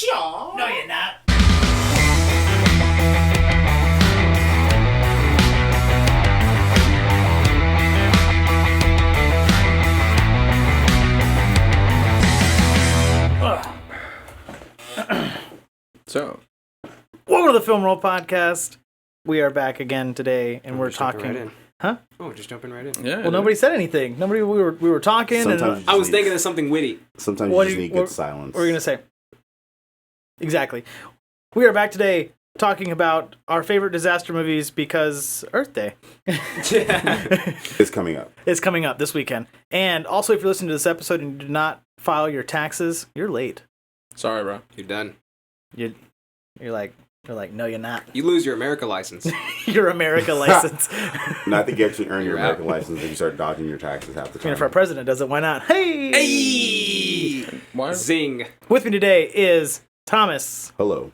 No, you're not. So, welcome to the Film Roll Podcast. We are back again today, and we're talking. Right Huh? Oh, just jumping right in. yeah. Well, nobody said anything. We were talking, Sometimes and you just I was need- thinking of something witty. Sometimes What you just do you- need good what- silence. what were you gonna say? Exactly. We are back today talking about our favorite disaster movies because Earth Day It's coming up. is coming up this weekend. And also, if you're listening to this episode and you did not file your taxes, you're late. Sorry, bro. You're done. You're like, no, you're not. You lose your America license. Your America license. No, I think you actually earn your You're American out. license if you start dodging your taxes half the I time. mean, if our president does it, why not? Hey! Hey! Why? Zing. With me today is Thomas, Hello.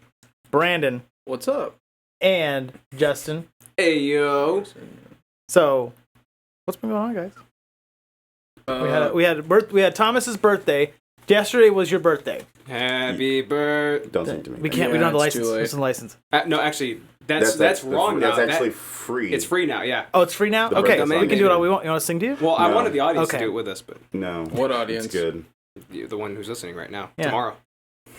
Brandon, What's up? and Justin. Hey, yo. So, what's been going on, guys? We had Thomas's birthday. Yesterday was your birthday. Happy birthday. Don't sing to me. We can't. Yeah, we don't have the it's too license. late. What's the license? No, actually, that's wrong now. That's actually That- free. it's free now, yeah. Oh, it's free now. The Okay, birthday we song can do it all maybe. we want. You want to sing to you? Well, I No. wanted the audience Okay. to do it with us, but No. What audience? It's good. the one who's listening right now, Yeah. tomorrow.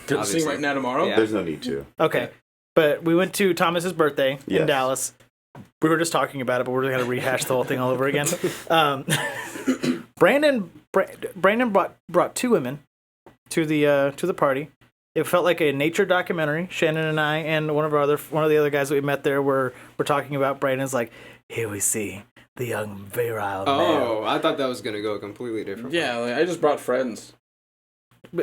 Could Obviously. sing right now tomorrow? Yeah. There's no need to. Okay, but we went to Thomas's birthday in Yes. Dallas. We were just talking about it, but we're going to rehash the whole thing all over again. Brandon brought two women to the party. It felt like a nature documentary. Shannon and I and one of the other guys that we met there were talking about. Brandon's like, here we see the young virile Oh, male. I thought that was going to go a completely different Yeah, like, I just brought friends.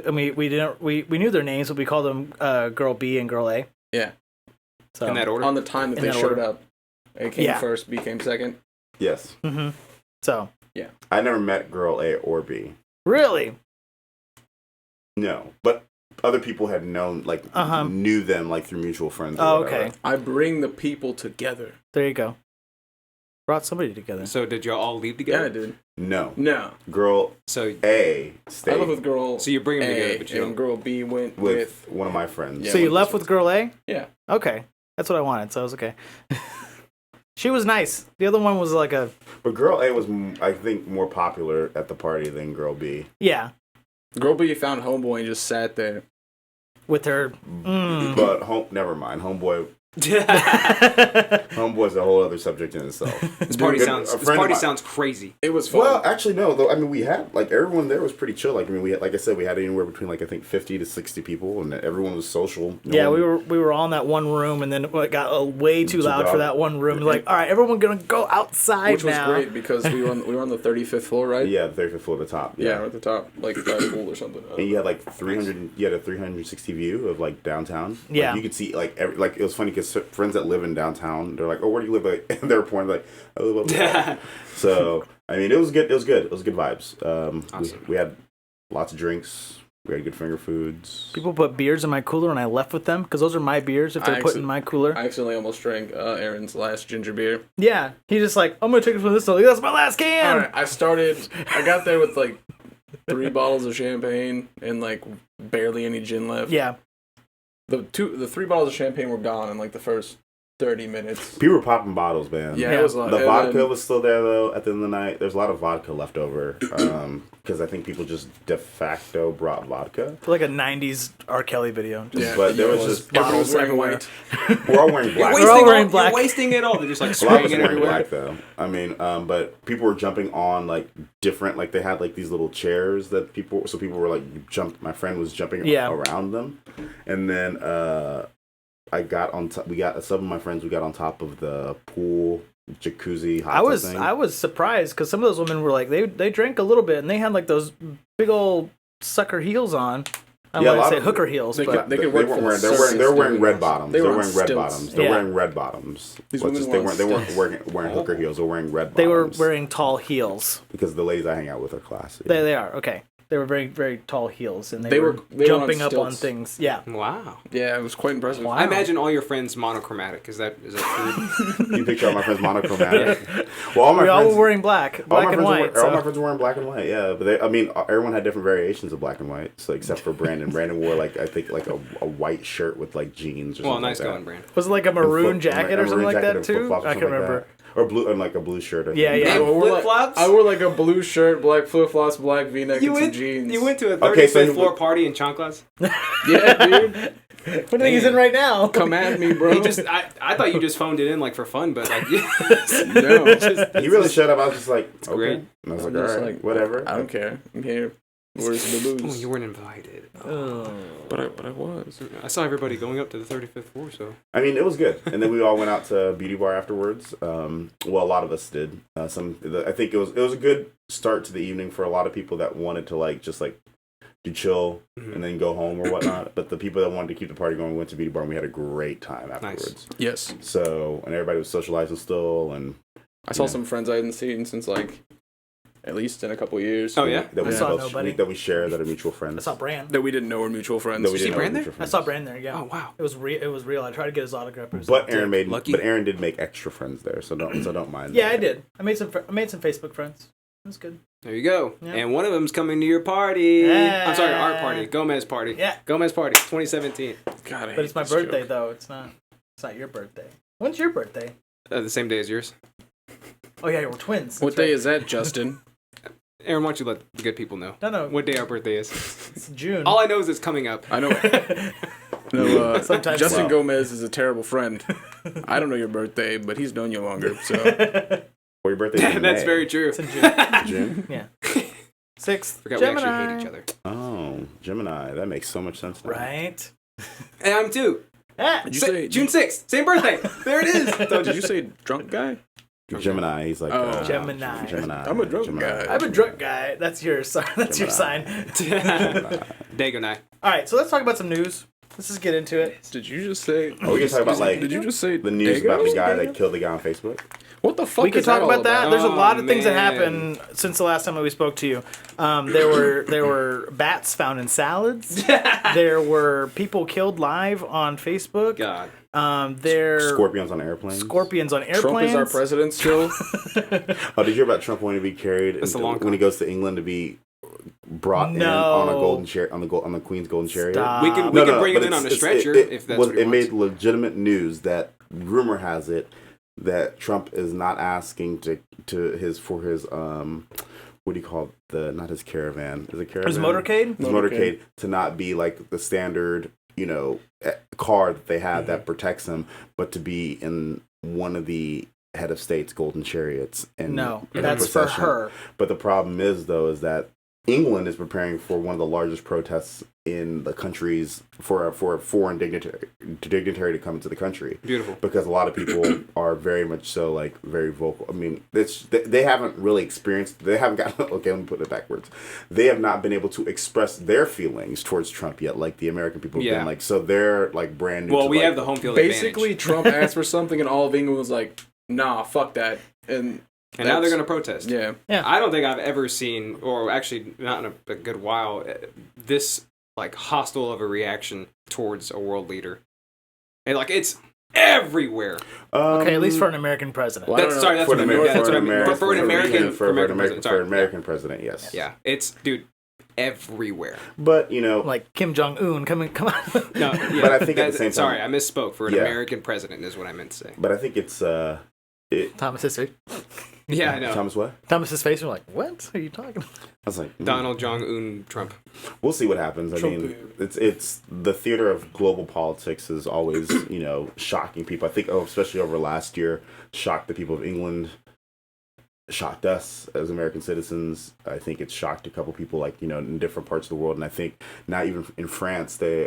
I mean, we knew their names, but we called them Girl B and Girl A. Yeah. So in that order. On the time that In they that showed order. up. A came Yeah. first, B came second. Yes. Mm-hmm. So I never met girl A or B. really, No. But other people had known, like, Uh-huh. knew them, like, through mutual friends. or oh, whatever. okay, I bring the people together. there you go. Brought somebody together. So did y'all all leave Yeah, I together? did. No. No. Girl So A I stayed live with girl you bring them A, together, but you and don't. girl B went with one of my friends. Yeah. So you with left this with Girl A? Yeah. Okay, that's what I wanted. So it was okay. She was nice. The other one was like a But girl A was, I think, more popular at the party than girl B. yeah Girl B found homeboy and just sat there. with her. Mm. But never mind. Homeboy's a whole other subject in itself. This party Dude, sounds. a This friend of party mine- sounds crazy. It was fun. Well, actually, no. Though I mean, we had like everyone there was pretty chill. Like I mean, we had, like I said, we had anywhere between like I think 50 to 60 people, and everyone was social. No Yeah, one- we were all in that one room, and then it got way too loud for loud. that one room. Like, all right, everyone gonna go outside Which was now. great because we were on the 35th floor, right? Yeah, the 35th floor at the top. Yeah, we're at the top, like by the pool or something. And you had like 300. You had a 360 view of like downtown. Like, Yeah. you could see like like it was funny because friends that live in downtown, they're like, "Oh, where do you live?" Like, and they're pointing like, "I live up there." So I mean, it was good. It was good. It was good vibes. Awesome. We had lots of drinks. We had good finger foods. People put beers in my cooler, and I left with them because those are my beers. If they're I put in my cooler, I accidentally almost drank Aaron's last ginger beer. yeah, he's just like, I'm gonna take it from this. Like, that's my last can. All right, I got there with like 3 bottles of champagne and like barely any gin left. Yeah, The 3 bottles of champagne were gone in like the first 30 minutes. People were popping bottles, man. Yeah, Yeah. it was a lot. The and vodka then- was still there though. At the end of the night, there's a lot of vodka left over because I think people just de facto brought vodka. it's like a '90s R. Kelly video. Just- Yeah, But there it was just everyone was bottles wearing everywhere. white. We're all wearing black. We're all wearing black. You're wasting it all. They're just like A lot spraying of us it wearing everywhere. black though. I mean, but people were jumping on like different, like they had like these little chairs that people were like my friend was jumping Yeah. around them, and then I got on top. Some of my friends. We got on top of the pool jacuzzi. Hot tub thing. I was surprised because some of those women were like they drank a little bit and they had like those big old sucker heels on. I Yeah, a want to lot say of- hooker heels, They but could work for the They're circus wearing doing red this. bottoms. They They're were on wearing red stilts. bottoms. They're Yeah. wearing red bottoms. These Let's women just- were they on weren't wearing hooker heels. They're wearing red bottoms. they were wearing tall heels. because the ladies I hang out with are classy. They are okay. They were very, very tall heels, and they, They were were jumping on up on stilts. things. Yeah. Wow. Yeah, it was quite impressive. Wow. I imagine all your friends monochromatic. Is that true? You picture all my friends monochromatic. Well, all my We all friends were wearing black and white. All my So. friends were wearing black and white. Yeah, but everyone had different variations of black and white. So except for Brandon. Brandon wore like I think like a white shirt with like jeans. Or Well, something nice like that. going, Brand. Was it like a maroon jacket A or something maroon like jacket that and too? flip-flops or I can something like remember. that. Or blue and like a blue shirt. I Yeah, think. yeah. I wore, Flip-flops? I wore like a blue shirt, black flip flops, black V-neck, and some jeans. You went to a 35th Okay, so floor party in chanclas? Yeah, dude. What do you think he's in right now? Come at me, bro. He just, I thought you just phoned it in like for fun, but like, No. He really showed up. I was just like, okay. great. And I was I'm like, all just right, like, whatever. I don't care. I'm here. Where's the oh, booze? you weren't invited. Oh. But I was. I saw everybody going up to the 35th floor, so. I mean, it was good. And then we all went out to Beauty Bar afterwards. Well, a lot of us did. I think it was a good start to the evening for a lot of people that wanted to like just like do chill and then go home or whatnot. But the people that wanted to keep the party going went to Beauty Bar, and we had a great time afterwards. Yes. So, and everybody was socializing still, and I saw Yeah. some friends I hadn't seen since like at least in a couple of years. Oh, yeah? that we I saw both nobody. that we share that are mutual friends. I saw Brand. That we didn't know were mutual friends. That we Did you didn't see know Brand were there? mutual I friends. saw Brand there. Yeah. Oh, wow. It was real. I tried to get his autograph. It was But a Aaron dick. Lucky. did make extra friends there, so don't mind. Yeah, that. I did. I made some Facebook friends. That's good. There you go. Yeah. And one of them's coming to your party. Yeah. I'm sorry, our party. Gomez party. Yeah. Gomez party, 2017. God, I But it's hate my this birthday joke. though. It's not your birthday. When's your birthday? The same day as yours. Oh yeah, we're twins. What That's day right. is that, Justin? Aaron, why don't you let the good people know No. what day our birthday is? It's June. All I know is it's coming up. I know. No, Sometimes Justin so. Gomez is a terrible friend. I don't know your birthday, but he's known you longer. So Well, your birthday. is in That's May. very true. It's in June. June. Yeah. 6th. Forgot Gemini. we actually hate each other. Oh, Gemini. That makes so much sense. Now. Right. And I'm too. Ah, did you say June 6th, same birthday. There it is. Did you say drunk guy? Gemini. He's like Oh. Gemini. Gemini. I'm a drunk Gemini. guy. I'm a drunk guy. That's your sign. That's your sign. Dago night. All right, so let's talk about some news. Let's just get into it. Did you just say? Oh, we can talk about like Did you just say the news Dago? about the guy that killed the guy on Facebook. What the fuck? We can is talk all about that. There's a Oh, lot of things that man. happened since the last time that we spoke to you. There were bats found in salads. There were people killed live on Facebook. God. Scorpions on airplanes. Scorpions on airplanes. Trump is our president still. Oh, did you hear about Trump wanting to be carried That's a into- long when he goes to England to be brought in on a No. golden chariot on the Queen's golden chariot? Stop. We can bring him in on a stretcher if that's what he It wants. made legitimate news that rumor has it that Trump is not asking to his what do you call not his caravan? Is it caravan? His motorcade. His motorcade to not be like the standard, car that they have Mm-hmm. that protects him, but to be in one of the head of state's golden chariots. And No, that's for her. But the problem is that England is preparing for one of the largest protests in the countries for a foreign dignitary to come into the country. Beautiful. Because a lot of people are very much so like very vocal. I mean, they haven't really experienced. They haven't got. Okay, let me put it backwards. They have not been able to express their feelings towards Trump yet, like the American people have Yeah. been. Like, so they're like brand new. Well, to, we like, have the home field Basically, advantage. Trump asked for something, and all of England was like, "Nah, fuck that." And And now they're that's- going to protest. Yeah. I don't think I've ever seen, or actually not in a good while, this like hostile of a reaction towards a world leader. And like it's everywhere. Okay, at least for an American president. Well, I don't know. That's what I mean. Yeah, that's what I mean. For an American American president, yes. Yeah, it's dude everywhere. But Like Kim Jong Un, come on. No, yeah, But I think at the same time- sorry, I misspoke. For an Yeah. American president is what I meant to say. but I think it's Thomas's face. Yeah, I know. Thomas what? Thomas's face. We're like, what are you talking about? I was like, Donald Jong Un Trump. We'll see what happens. I mean, it's the theater of global politics is always shocking people. I think, especially over last year, shocked the people of England, shocked us as American citizens. I think it's shocked a couple people in different parts of the world. And I think now even in France, they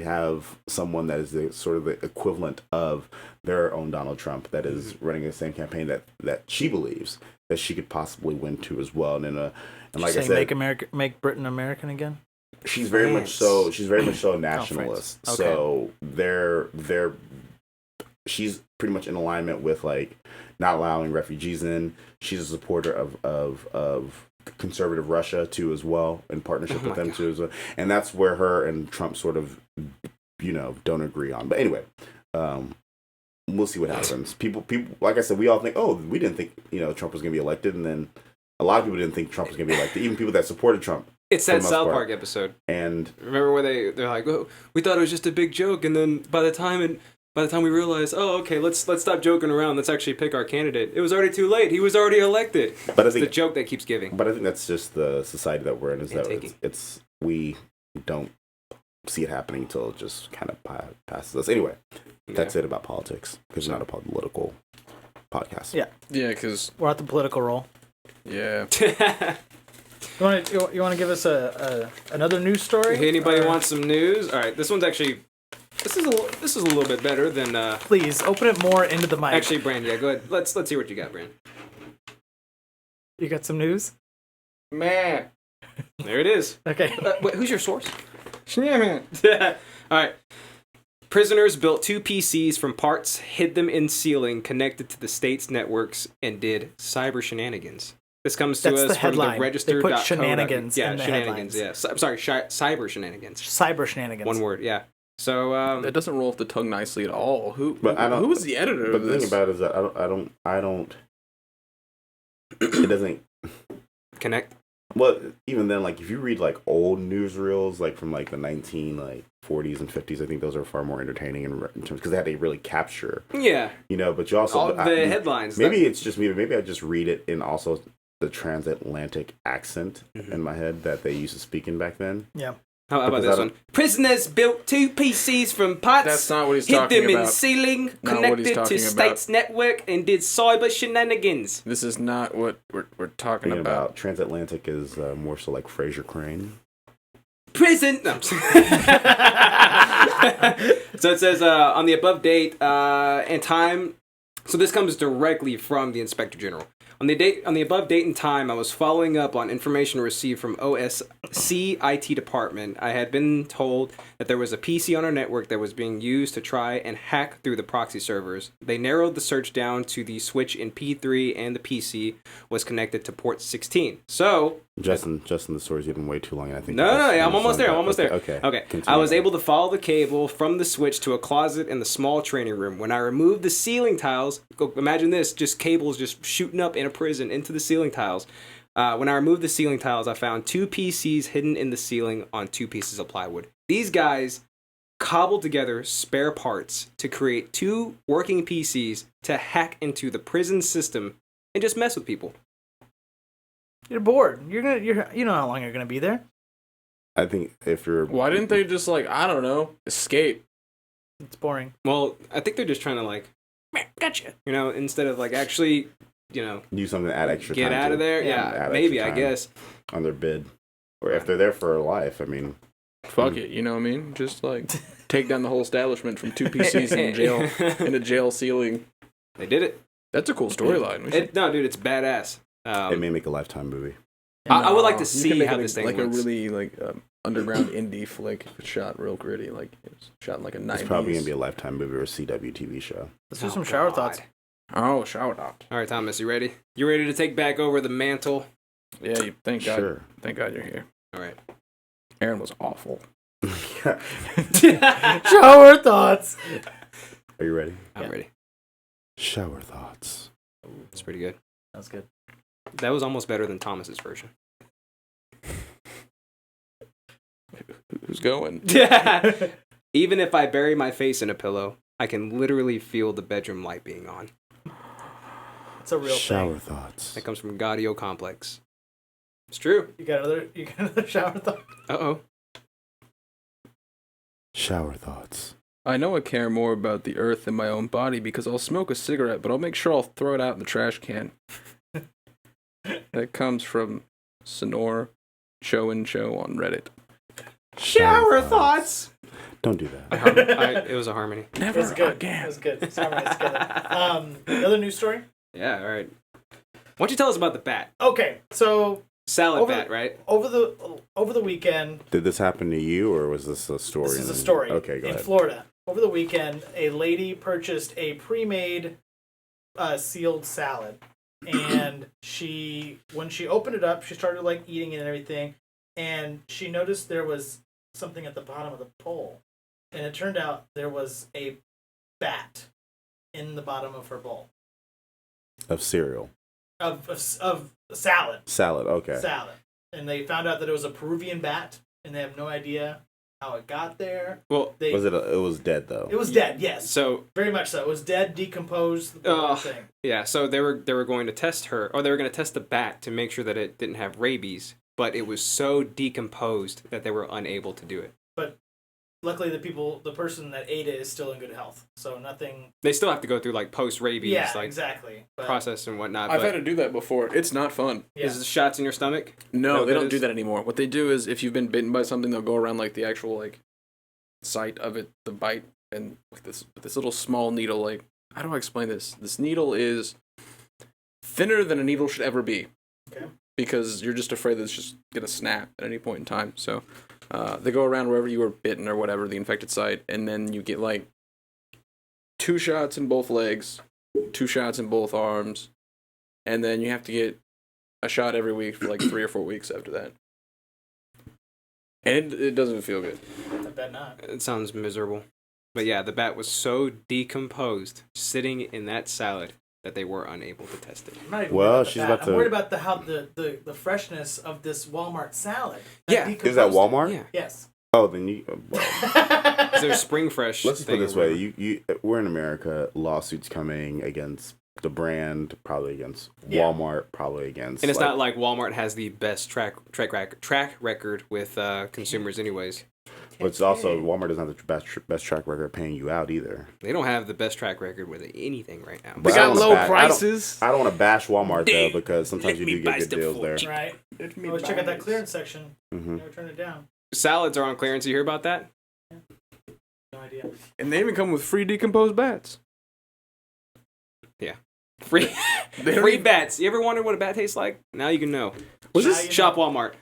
have someone that is the sort of the equivalent of their own Donald Trump that is running the same campaign that she believes that she could possibly win to as well. And like I Saying said, make Britain American again. she's very much so. She's very much so a nationalist. France. Okay. So they're she's pretty much in alignment with like not allowing refugees in. She's a supporter of conservative Russia too as well, in partnership Oh with my them God. too as well. And that's where her and Trump sort of, don't agree on. But anyway, we'll see what happens. People, like I said, we all think, oh, we didn't think Trump was going to be elected, and then a lot of people didn't think Trump was going to be elected. Even people that supported Trump. It's for that the most South part. Park episode. And Remember where they're like, oh, we thought it was just a big joke, and then by the time we realized, oh, okay, let's stop joking around. Let's actually pick our candidate. It was already too late. He was already elected. but I It's the think, joke that keeps giving. but I think that's just the society that we're in. Is And that taking. it's we don't see it happening until it just kind of passes us. Anyway, that's it about politics because it's not a political podcast. Yeah. Yeah, because We're at the political role. yeah, You want to give us another news story? If anybody Or- wants some news, all right. This one's actually this is a little bit better than Please open it more into the mic. actually, Brand. Yeah, go ahead. Let's hear what you got, Brand. You got some news? man. There it is. Okay. Wait, who's your source? Yeah, man. All right. Prisoners built 2 PCs from parts, hid them in ceiling, connected to the state's networks, and did cyber shenanigans. This comes to That's us the from headline. the register. They put shenanigans Yeah, in the shenanigans. headlines. Yeah, I'm sorry, cyber shenanigans. Cyber shenanigans. One word. Yeah. So That doesn't roll off the tongue nicely at all. But I don't- who was the editor But of the this? thing about it is that I don't. It doesn't. connect. Well, even then, like if you read like old newsreels, like from like the 40s and 50s, I think those are far more entertaining in terms because they had to really capture, Yeah. But you also All the headlines. maybe it's just me. Maybe I just read it in also the transatlantic accent Mhm. in my head that they used to speak in back then. Yeah. How about because this I one? Prisoners built 2 PCs from parts. That's not what he's hid talking them in about. ceiling, Not what he's connected to talking state's network, and did cyber shenanigans. This is not what we're talking Thinking about. about transatlantic is more so like Fraser Crane. Prison. No. So it says on the above date and time. So this comes directly from the Inspector General. On the above date and time, I was following up on information received from OSC IT department. I had been told that there was a PC on our network that was being used to try and hack through the proxy servers. They narrowed the search down to the switch in P3 and the PC was connected to port 16. So Justin, the story's even way too long. And I think no, I'm almost there. Okay. Okay. Continue. I was able to follow the cable from the switch to a closet in the small training room. When I removed the ceiling tiles, imagine this, just cables just shooting up in a prison into the ceiling tiles. When I removed the ceiling tiles, I found 2 PCs hidden in the ceiling on 2 pieces of plywood. These guys cobbled together spare parts to create 2 working PCs to hack into the prison system and just mess with people. You're bored. You know how long you're gonna be there. I think if you're Why didn't they just I don't know, escape? It's boring. Well, I think they're just trying to gotcha, instead of actually, do something to add extra get time out to- of there. Yeah, Yeah, add maybe, extra I time. guess. on their bid, or if they're there for life. I mean, Fuck it, you know what I mean? Just take down the whole establishment from 2 PCs in jail in a jail ceiling. They did it. That's a cool storyline. We should- No, dude, it's badass. it may make a Lifetime movie. I would like to You see can make how it this thing like looks. a really underground indie flick. If it's shot real gritty, it's shot in a 90s. It's probably gonna be a Lifetime movie or a CW TV show. Let's do Oh, some shower God. thoughts. Oh, shout out. All right, Thomas, you ready? You ready to take back over the mantle? Yeah, thank God. Sure. Thank God you're here. All right. Aaron was awful. Shower thoughts. Are you ready? I'm Yeah. ready. Shower thoughts. It's pretty good. That's good. That was almost better than Thomas's version. Who's going? Even if I bury my face in a pillow, I can literally feel the bedroom light being on. It's a real Shower thing. thoughts. That comes from Gaudio Complex. It's true. You got another shower thought. Uh-oh. Shower thoughts. I know I care more about the earth than my own body because I'll smoke a cigarette, but I'll make sure I'll throw it out in the trash can. That comes from Sonor Show and Show on Reddit. Shower thoughts. Don't do that. It was a harmony. It Never was good. again. It was good. Sorry, it's good. Another news story. Yeah, all right. Why don't you tell us about the bat? Okay, so Salad Over- bat, right? over the weekend, Did this happen to you, or was this a story? this is a story. Okay, go in ahead. Florida. Over the weekend, a lady purchased a pre-made sealed salad and when she opened it up, she started like eating it and everything, and she noticed there was something at the bottom of the bowl, and it turned out there was a bat in the bottom of her bowl Of cereal. of salad. Salad, okay. Salad, and they found out that it was a Peruvian bat, and they have no idea how it got there. Well, They, It was dead, though. it was dead. Yes, so very much so. It was dead, decomposed. The whole thing. yeah, so they were going to test her, or they were going to test the bat to make sure that it didn't have rabies, but it was so decomposed that they were unable to do it. Luckily, the person that ate it is still in good health, so nothing. They still have to go through like post rabies, Yeah, like exactly. But, process and whatnot. I've but had to do that before. It's not fun. yeah. is the shots in your stomach? No, No, they that don't do is- that anymore. What they do is if you've been bitten by something, they'll go around like the actual like site of it, the bite, and with this little small needle. Like, how do I explain this? This needle is thinner than a needle should ever be. Okay. Because you're just afraid that it's just gonna snap at any point in time. So they go around wherever you were bitten or whatever, the infected site, and then you get like 2 shots in both legs, 2 shots in both arms, and then you have to get a shot every week for like 3 or 4 weeks after that. And it doesn't feel good. I bet not. It sounds miserable. But yeah, the bat was so decomposed sitting in that salad that they were unable to test it. I'm not even Well, worried about she's that. about I'm to- worried about the freshness of this Walmart salad. Yeah. Is that Walmart? Yeah. Yes. Oh, then you. Well, Is there a spring fresh? let's just put thing it this or way: whatever? we're in America. Lawsuits coming against the brand, probably against Yeah. Walmart, probably against. And it's not like Walmart has the best track record with consumers, anyways. But it's also Walmart doesn't have the best track record of paying you out either. They don't have the best track record with anything right now. But They I got don't low wanna bash- prices. I don't want to bash Walmart though, Dude, because sometimes let you me do get buy good stuff deals for there. cheap. Right. Always check out that clearance section. Hmm Never turn it down. Salads are on clearance. You hear about that? No idea. And they even come with free decomposed bats. Free, They don't free even- bats. You ever wonder what a bat tastes like? Now you can know. Was Now this you Shop know. Walmart.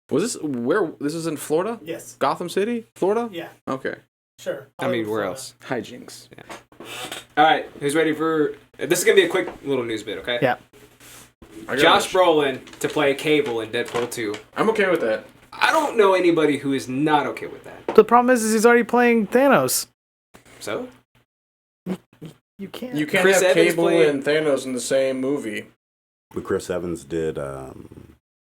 was this where this is in Florida? Yes. Gotham City, Florida? Yeah. Okay. Sure. I mean, Hollywood, where Florida. else? Hijinks. All right, who's ready for? This is gonna be a quick little news bit, okay? Yeah. Josh Brolin to play Cable in Deadpool 2. I'm okay with that. I don't know anybody who is not okay with that. The problem is he's already playing Thanos. So You can't. You can't Chris have Evans Cable played- and Thanos in the same movie. But Chris Evans did.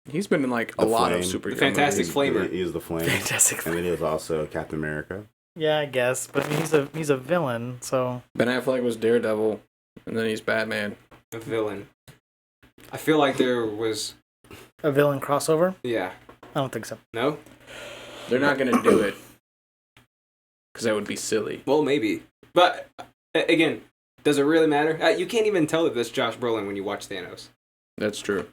He's been in like a The lot Flame. of superhero The Fantastic movies. Flamer. He is the Flame, Fantastic. and then he was also Captain America. Yeah, I guess, but I mean, he's a villain, so Ben Affleck was Daredevil, and then he's Batman. the villain. I feel like there was. a villain crossover. Yeah. I don't think so. No. They're not gonna do it because that would be silly. Well, maybe. But again, does it really matter? You can't even tell that that's Josh Brolin when you watch Thanos. That's true.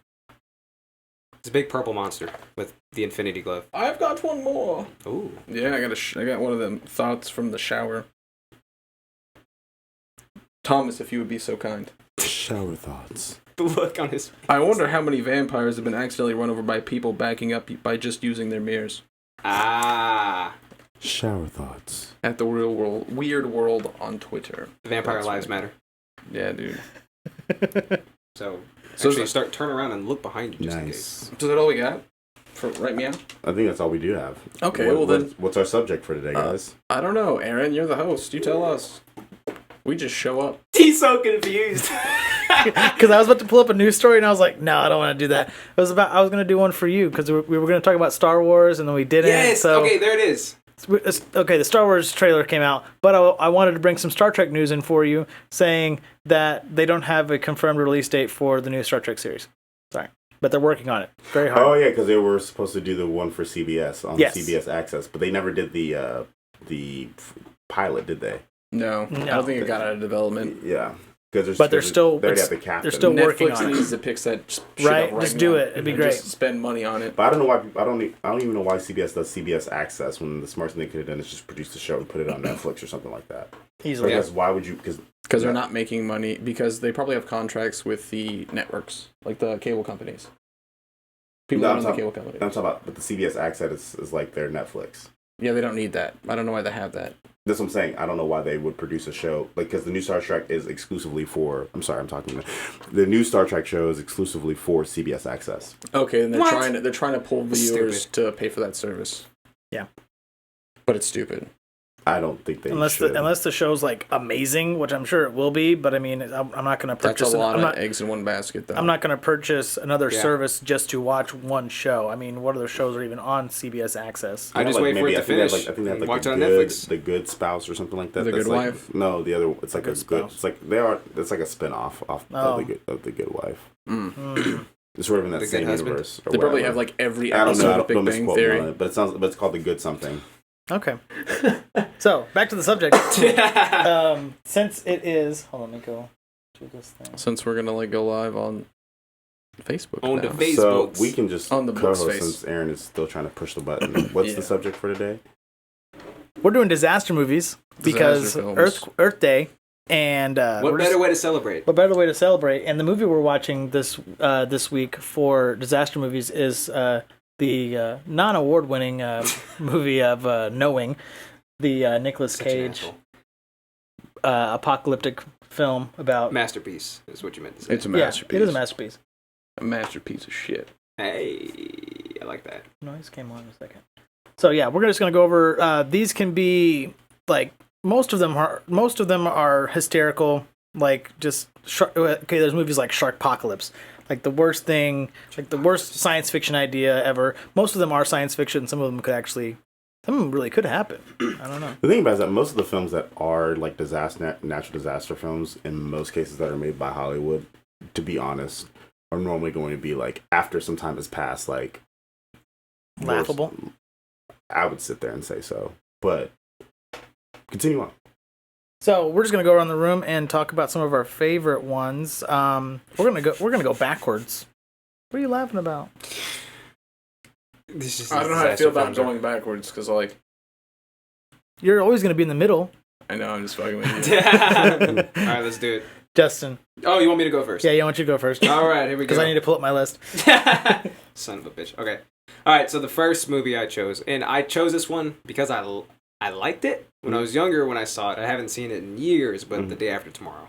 It's a big purple monster with the Infinity Glove. I've got one more. Ooh. Yeah, I got one of them thoughts from the shower. Thomas, if you would be so kind. Shower thoughts. The look on his. I wonder how many vampires have been accidentally run over by people backing up by just using their mirrors Ah. Shower thoughts. at the real world, weird world on Twitter. Vampire That's lives right. matter. Yeah, dude. So So actually, is turn around and look behind you just in case. Nice. that all we got? For right meow? I think that's all we do have. Okay, well then- What's our subject for today, guys? I don't know, Aaron. You're the host. You tell us. We just show up. He's so confused. Because I was about to pull up a news story and I was like, no, I don't want to do that. I was going to do one for you because we were going to talk about Star Wars and then we didn't. Yes. So Okay, there it is. okay, the Star Wars trailer came out, but I wanted to bring some Star Trek news in for you, saying that they don't have a confirmed release date for the new Star Trek series. Sorry, but they're working on it very hard. Oh yeah, because they were supposed to do the one for CBS on Yes. CBS Access, but they never did the pilot, did they? No, I No. don't think it got out of development. Yeah, because But they're still- they already it's- have the captain. they're still working Netflix on it. needs to pick that shit Right, up just now do it. It'd be and great. Just spend money on it. But I don't know why. I don't even know why CBS does CBS Access when the smartest thing they could have done is just produce the show and put it on Netflix or something like that. Easily. Because why would you? Because Because they're not making money. Because they probably have contracts with the networks, like the cable companies. People No, that I'm run the talking- cable companies. I'm talking about, but the CBS Access is like their Netflix. Yeah, they don't need that. I don't know why they have that. That's what I'm saying. I don't know why they would produce a show because the new Star Trek is exclusively for. I'm sorry, I'm talking. The new Star Trek show is exclusively for CBS Access. Okay, and What? they're trying to pull viewers to pay for that service. Yeah. But it's stupid. I don't think they unless should. unless the show's like amazing, which I'm sure it will be. But I mean, I'm not going to purchase. That's a lot I'm of not, eggs in one basket, though. I'm not going to purchase another Yeah. service just to watch one show. I mean, what other shows are even on CBS Access? I just wait for it to finish. I think they have and like watch the it on good, Netflix. the Good Spouse or something like that. The That's Good like, Wife? No, the other. It's like Good a good. Spouse. It's like they are. It's like a spinoff of the Good Wife. It's sort of in that The same Good Husband? universe. Or They probably whatever. have like every I don't episode know. of Big Don't Bang misquote me on Theory. it, but it's called the Good Something. Okay. So back to the subject. Since it is, hold on, let me go to this thing. Since we're gonna like go live on Facebook On now. the face- So Facebooks. we can just On the book's co-host face. since Aaron is still trying to push the button. What's Yeah. the subject for today? We're doing disaster movies because Disaster films. Earth Day, and What better way to celebrate? what better way to celebrate? And the movie we're watching this week for disaster movies is the non-award-winning movie of Knowing, the Nicolas Such an Cage asshole. apocalyptic film about. Masterpiece is what you meant to say. It's a Yeah, masterpiece. it is a masterpiece. A masterpiece of shit. Hey, I like that. Noise came on in a second. So yeah, we're just gonna go over. These can be like most of them are hysterical. Like just okay, there's movies like Sharkpocalypse, like the worst thing, like the worst science fiction idea ever. Most of them are science fiction. Some of them really could happen. I don't know. The thing about it is that most of the films that are like natural disaster films, in most cases that are made by Hollywood, to be honest, are normally going to be like after some time has passed, like Laughable. I would sit there and say so, but continue on. So we're just gonna go around the room and talk about some of our favorite ones. We're gonna go backwards. What are you laughing about? This is I don't know how I feel about going backwards because like You're always gonna be in the middle, I know I'm just fucking with you. All right, let's do it. Justin. Oh, you want me to go first? Yeah, I want you to go first All right, here we go. because I need to pull up my list. Son of a bitch. Okay. All right, so the first movie I chose, and I chose this one because I liked it when I was younger when I saw it. I haven't seen it in years, but The Day After Tomorrow.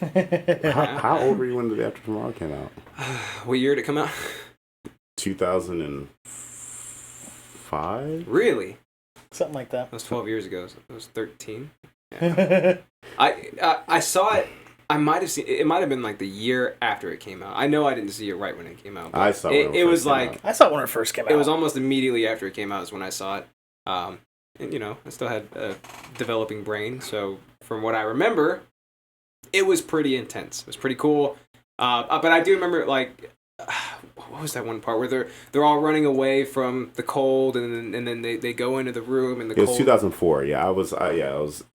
How old were you when The Day After Tomorrow came out? What year did it come out? 2005. Really? Something like that. That was 12 years ago. So I was 13. Yeah. I saw it. I might have seen it. It might have been like the year after it came out. I know I didn't see it right when it came out. But I saw it. it was like I saw it when it first came out. it was almost immediately after it came out is when I saw it. And you know, I still had a developing brain, so from what I remember, it was pretty intense. It was pretty cool. But I do remember like what was that one part where they're all running away from the cold, and then they go into the room and the it was cold. 2004. Yeah, it was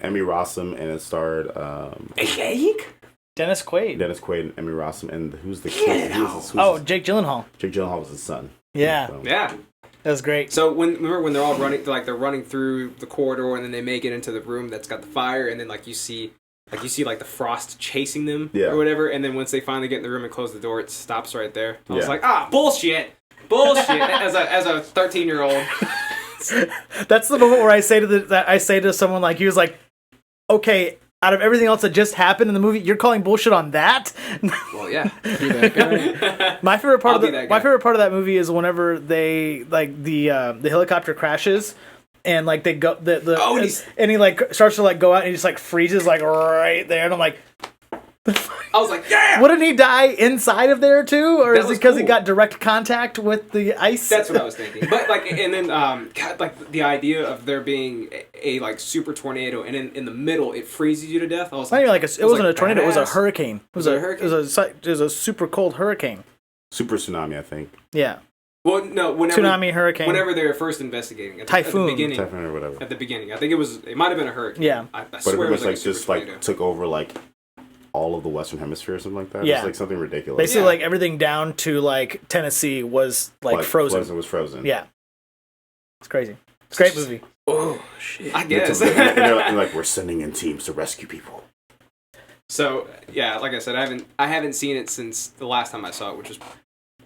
Emmy Rossum, and it starred Dennis Quaid. Dennis Quaid and Emmy Rossum, and who's the kid? Oh, Jake Gyllenhaal. Jake Gyllenhaal was his son. Yeah, So, Yeah. that was great. So remember when they're all running, they're running through the corridor, and then they make it into the room that's got the fire, and then you see like the frost chasing them or whatever, and then once they finally get in the room and close the door, it stops right there. I was like, bullshit. as a 13-year-old. That's the moment where I say to someone like you, was like, okay, out of everything else that just happened in the movie, you're calling bullshit on that? Well, yeah. Be that guy. My favorite part I'll be that guy. my favorite part of that movie is whenever they like the helicopter crashes and like they go and he like starts to like go out and he just like freezes like right there, and I'm like, I was like, yeah. wouldn't he die inside of there too, or That is it was because he cool. got direct contact with the ice? That's what I was thinking. But like, and then God, like the idea of there being a like super tornado, and in the middle it freezes you to death. I was Not even like it wasn't a tornado. It was a badass. hurricane. Was it a hurricane? It was a super cold hurricane. Super Tsunami, I think. Yeah, Well, no, whenever tsunami, hurricane. whenever they were first investigating at Typhoon. the beginning. Typhoon or whatever. At the beginning, I think it might have been a hurricane. Yeah. I But it swear pretty it was much like like a super just like tornado. took over like all of the Western Hemisphere or something like that. Yeah. It was like something ridiculous. Basically, Yeah. like everything down to like Tennessee was like frozen. It was frozen. Yeah, it's crazy. It's a great movie. Oh shit. I And guess. they're like, we're sending in teams to rescue people. So yeah, like I said, I haven't seen it since the last time I saw it, which was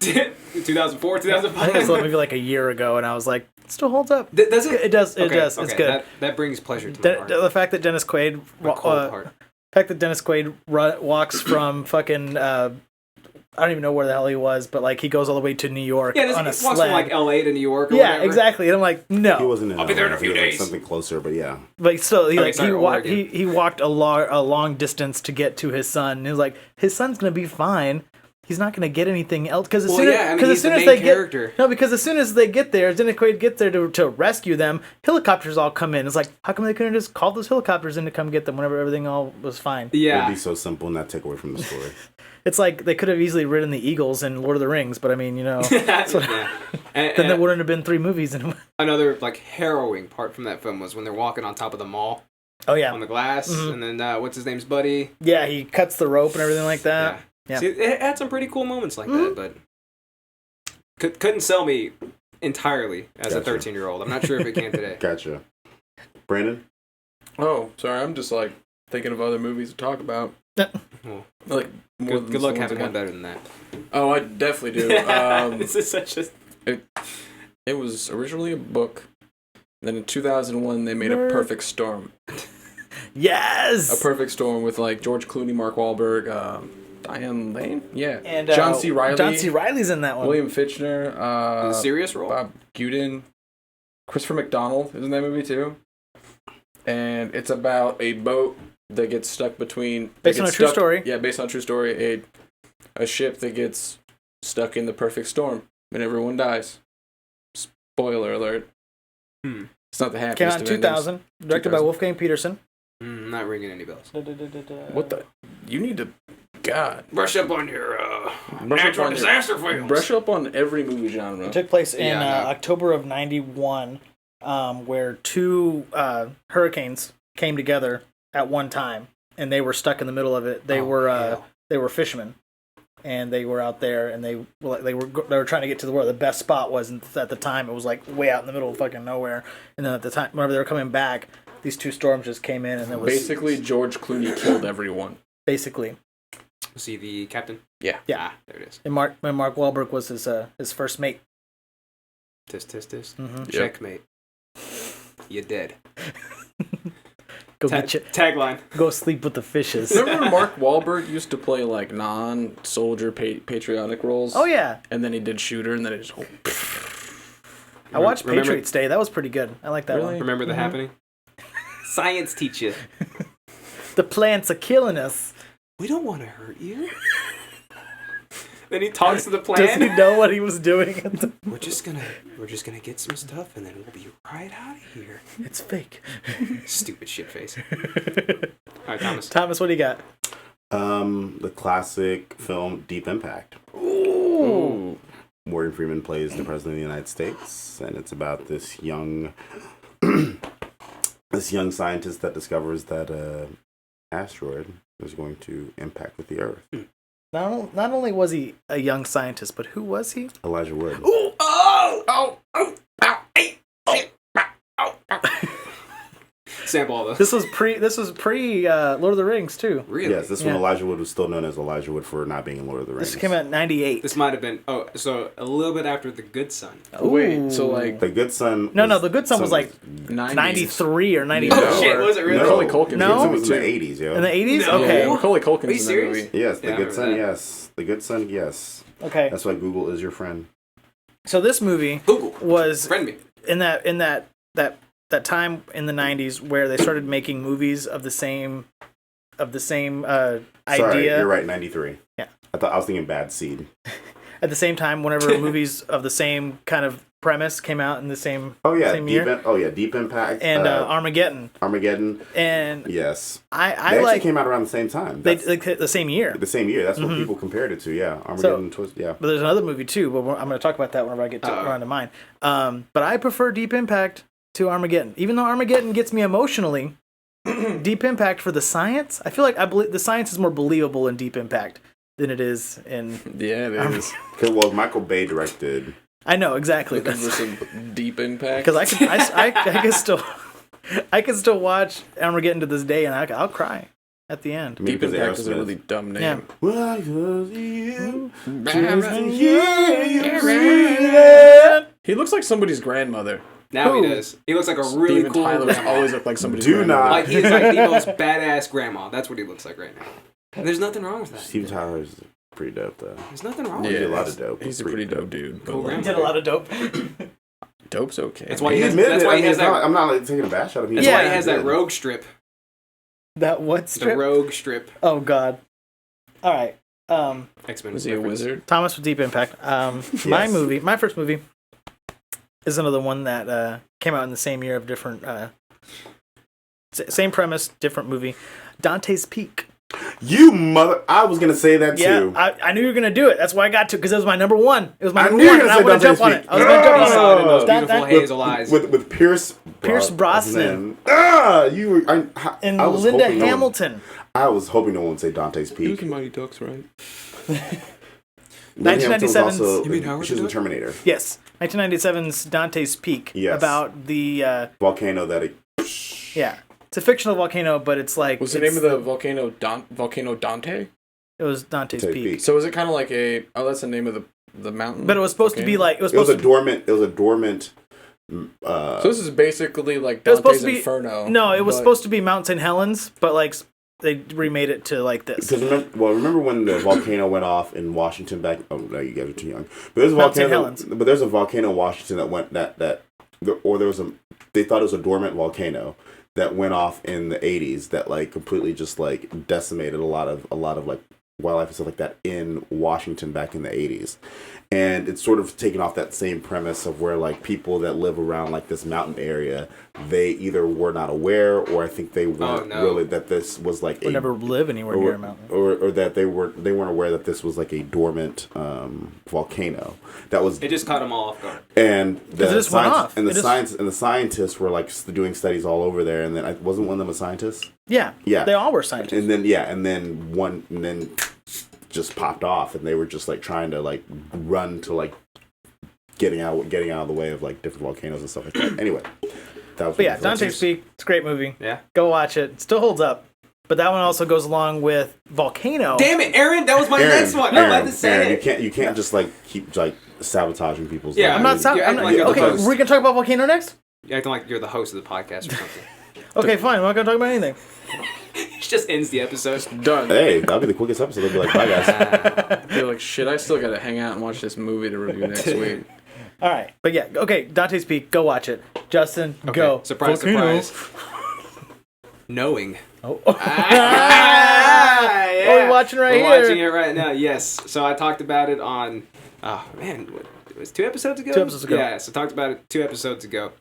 2004, I think I saw 2005. that movie like a year ago, and I was like, it still holds up. Does it? It does. It Okay, does. okay, It's good. That brings pleasure to my heart. The fact that Dennis Quaid, My cold heart. walks from fucking, I don't even know where the hell he was, but like he goes all the way to New York Yeah, on a this walks sled. from like LA to New York or Yeah, whatever. exactly. And I'm like, He no, wasn't in I'll be there in a LA. few He was, like, days. something closer, but yeah. but still, Okay, sorry, Oregon. he walked a long distance to get to his son. And he was like, his son's gonna be fine. He's not gonna get anything else because as Well, soon yeah, I mean, as he's the soon as main they character. get no, because as soon as they get there, Dennis Quaid get there to rescue them. Helicopters all come in. It's like, how come they couldn't just call those helicopters in to come get them whenever everything all was fine? It'd Yeah. be so simple and not take away from the story. It's like they could have easily ridden the Eagles in Lord of the Rings, but I mean, Yeah. And, then there wouldn't have been 3 movies in. another like harrowing part from that film was when they're walking on top of the mall Oh yeah, on the glass, and then what's his name's buddy? yeah. He cuts the rope and everything like that. Yeah. See, it had some pretty cool moments like that, but couldn't sell me entirely as a Gotcha. 13-year-old. I'm not sure if it can today. Gotcha. Brandon? Oh, sorry. I'm just like thinking of other movies to talk about. Well, Like more good luck having one better than that. Oh, I definitely do. This is such a It was originally a book. Then in 2001, they made Nerd. A Perfect Storm. Yes. A Perfect Storm with like George Clooney, Mark Wahlberg, Diane Lane, yeah, And John C. Reilly, John C. Reilly's in that one. William Fichtner, the serious role. Bob Guden, Christopher McDonald is in that movie too. And it's about a boat that gets stuck between. Based on a true story. Yeah, based on a true story. A ship that gets stuck in the perfect storm and everyone dies. Spoiler alert. It's not the happiest Came out in of 2000, directed by 2000. Wolfgang Peterson. Not ringing any bells. endings. What the? You need to. God. Brush up on your Brush up natural on your- disaster films. Brush up on every movie genre. It took place in Yeah, I know. October of '91, where 2 hurricanes came together at one time, and they were stuck in the middle of it. They were fishermen, and they were out there, and they were trying to get to where the best spot was. And at the time, it was like way out in the middle of fucking nowhere. And then at the time, whenever they were coming back, these 2 storms just came in, and it was Basically, George Clooney killed everyone. basically. Was he the captain? Yeah. Ah, there it is. And Mark Wahlberg was his first mate. Tisk, tisk, tisk. Mhm. Yep. Checkmate. You dead. Go get you, Tagline. go sleep with the fishes. Remember when Mark Wahlberg used to play like non-soldier patriotic roles? Oh yeah, And then he did Shooter, and then it just. I watched Remember- Patriots Day. That was pretty good. I like that Really? one. Remember the happening? Science teacher. The plants are killing us. We don't want to hurt you. Then he talks to the Does he plant. know what he was doing? We're just gonna get some stuff and then we'll be right out of here. It's fake. Stupid shit face. All right, Thomas. Thomas, what do you got? The classic film Deep Impact. Ooh. Morgan Freeman plays the president of the United States, and it's about this young scientist that discovers that asteroid is going to impact with the Earth. Not only was he a young scientist, but who was he? Elijah Wood. Sample all those. This was pre Lord of the Rings too. Really? Yes, this Yeah. one Elijah Wood was still known as Elijah Wood for not being in Lord of the Rings. This came out in '98. This might have been so a little bit after The Good Son. Wait, so like The Good Son. No, The Good Son was like 90s. 93 or 94. Oh shit, was it really? Macaulay Culkin. No. Good Son in was the in the movie, too. 80s, yo. In the '80s? No. Okay. Yeah, Macaulay Culkin's Are you in that serious? movie. Yes, Yeah, The I Good remember Son, that. yes. The Good Son, yes. Okay. That's why Google is your friend. So this movie Google. was Friend me. in that time in the '90s where they started making movies of the same Sorry, idea. you're right, 93. Yeah. I was thinking Bad Seed. At the same time, whenever movies of the same kind of premise came out in the same Oh yeah, same year, Deep Impact and Armageddon, Armageddon. and Yes, I they actually like came out around the same time. they That's like the same year. the same year. That's what people compared it to. Yeah, Armageddon. Yeah, But there's another movie too, but I'm going to talk about that whenever I get around to mine. But I prefer Deep Impact to Armageddon, even though Armageddon gets me emotionally. Deep Impact for the science, I feel like I believe the science is more believable in Deep Impact than it is in. Yeah, it is. because well, Michael Bay directed. I know exactly Looking for some deep impact. because I can still watch Armageddon to this day, and I'll cry. at the end. Maybe Deep because of Impact is a Aerosmith. really dumb name. Yeah. Well, just you, just He to hear you breathe. looks like somebody's grandmother. Now Who? he does. He looks like a really Steven cool Tyler's grandma. always looked like somebody's Do grandmother. not. Like he's like the most badass grandma. That's what he looks like right now. And there's nothing wrong with that. Steve Tyler's pretty dope, though. There's nothing wrong He with did it. a lot of dope. He's a Pretty pretty dope dude. But Cool like, He did a lot of dope. dope's okay. That's why He he has, admitted that's it. why I he mean, has it's not, that. I'm not like taking a bash out of him. That's Yeah. why he has that did. rogue strip. That what The strip? rogue strip. Oh God. All right. X-Men. Was he a reference. wizard? Thomas with Deep Impact. My first movie, is another one that came out in the same year of different, same premise, different movie. Dante's Peak. You mother! I was gonna say that Yeah, too. I knew you were gonna do it. That's why I got to, because it was my number one. It was my I number knew you one, were and I gonna want say to jump on Dante's it. I was gonna jump He on saw it in those That- beautiful that- hazel eyes. with Pierce Brosnan. You were. And I was Linda hoping no one- Hamilton. I was hoping no one would say Dante's He was Peak. in Mighty Ducks, right? Linda Hamilton was 1997's also- You mean Howard she was in the Duck? Terminator. Yes, 1997's Dante's Peak. Yes. About the Volcano that it. yeah, it's a fictional volcano, but it's like Was the name of the volcano Volcano Dante? It was Dante's Dante's Peak. Peak. So is it kind of like a? Oh, that's the name of the mountain. But it was supposed to be like it was It was supposed a to. dormant. It was a dormant. So this is basically like It was supposed Dante's to be Inferno. No, it was but- supposed to be Mount St. Helens, but like they remade it to like this. Because remember when the volcano went off in Washington back? Oh no, you guys are too young. But there's a Mount St. volcano. Helens. But there's a volcano in Washington that went or there was a. They thought it was a dormant volcano that went off in the 80s that like completely just like decimated a lot of like wildlife and stuff like that in Washington back in the 80s. And it's sort of taken off that same premise of where like people that live around like this mountain area, they either were not aware or I think they weren't really that this was like We'll never live anywhere near a mountain. or that they weren't aware that this was like a dormant volcano that was It just caught them all off guard. and it the just went off. and the It just- science and the scientists were like doing studies all over there, and then I wasn't one of them a scientist. Yeah, Yeah. they all were scientists. And then one just popped off, and they were just like trying to like run to like getting out of the way of like different volcanoes and stuff like that. Anyway, that was But yeah, Dante's Peak. Peak. It's a great movie. Yeah. Go watch it. It still holds up. But that one also goes along with Volcano. Damn it, Aaron! That was my next one. I'm about to say it. You can't just like keep like sabotaging people's. Yeah, I'm lives. not. You're I'm acting not like you're the okay, host. we're gonna talk about Volcano next. You're acting like you're the host of the podcast or something. Okay, fine. We're not gonna talk about anything. It just ends the episode. Done. Hey, that'll be the quickest episode. They'll be like, bye guys. They're like, shit, I still gotta hang out and watch this movie to review next week. All right, but yeah, okay. Dante's Peak. Go watch it. Justin, go. Surprise, Volcano. surprise. Knowing. Oh. Ah, yeah. What are we watching right We're here? watching it right now. Yes. So I talked about it on. Oh man, it was 2 episodes ago. 2 episodes ago. Yeah. So I talked about it 2 episodes ago.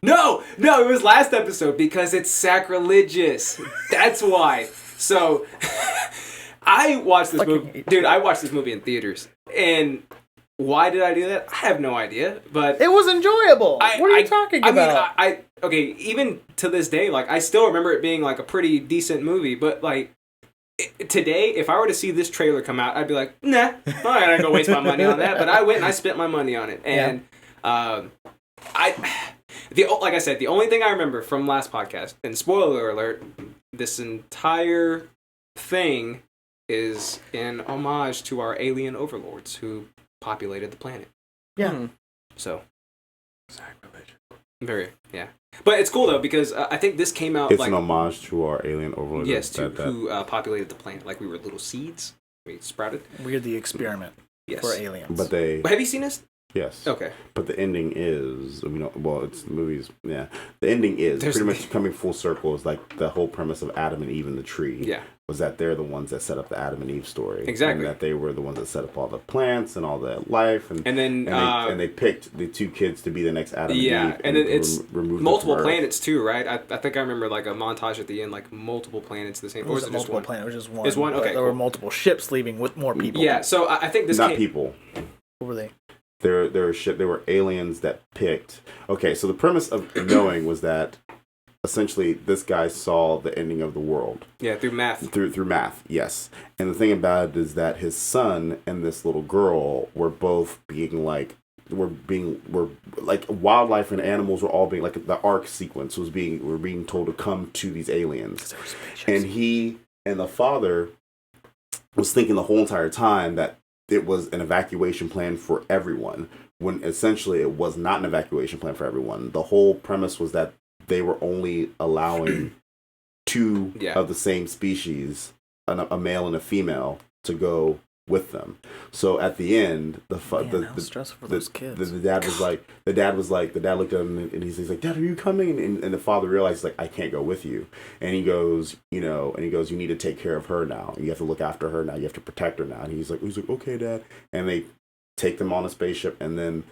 No, it was last episode because it's sacrilegious. That's why. So I watched this Fucking movie, hate dude. I watched this movie in theaters, and why did I do that? I have no idea, but It was enjoyable. What are you talking about? I mean, okay, even to this day, like I still remember it being like a pretty decent movie, but like today, if I were to see this trailer come out, I'd be like, nah, I'm not gonna go waste my money on that. But I went and I spent my money on it, and like I said, the only thing I remember from last podcast, and spoiler alert, this entire thing is in homage to our alien overlords who populated the planet. Yeah. Hmm. So very, yeah. But it's cool though because I think this came out It's like an homage to our alien overlords. yes, to who populated the planet. Like we were little seeds, we sprouted. We're the experiment Yes. for aliens. But they Have you seen this? yes. Okay. But the ending is, it's the movies. Yeah, the ending is There's- pretty much coming full circle. Is like the whole premise of Adam and Eve in the tree. Yeah. Was that they're the ones that set up the Adam and Eve story. Exactly. And that they were the ones that set up all the plants and all the life, and then and they picked the 2 kids to be the next Adam yeah, and Eve. and then it's remove them multiple from Earth. planets too, right? I think I remember like a montage at the end, like multiple planets the same. it Or was is a it just multiple one? planet. It was just one. It's one? but Okay, There were cool. multiple ships leaving with more people. Yeah. So I think this Not came, people. What were they? There were aliens that picked. Okay, so the premise of Knowing was that essentially this guy saw the ending of the world yeah, through math. through math. Yes, and the thing about it is that his son and this little girl were both being like wildlife and animals were all being like the arc sequence were being told to come to these aliens, and he And the father was thinking the whole entire time that it was an evacuation plan for everyone, when essentially it was not an evacuation plan for everyone. The whole premise was that they were only allowing two of the same species, a male and a female, to go with them. So at the end, the dad looked at him and he's like, "Dad, are you coming?" And the father realized, like, "I can't go with you." And he goes, you need to take care of her now. You have to look after her now. You have to protect her now. And he's like, "Okay, Dad." And they take them on a spaceship, and then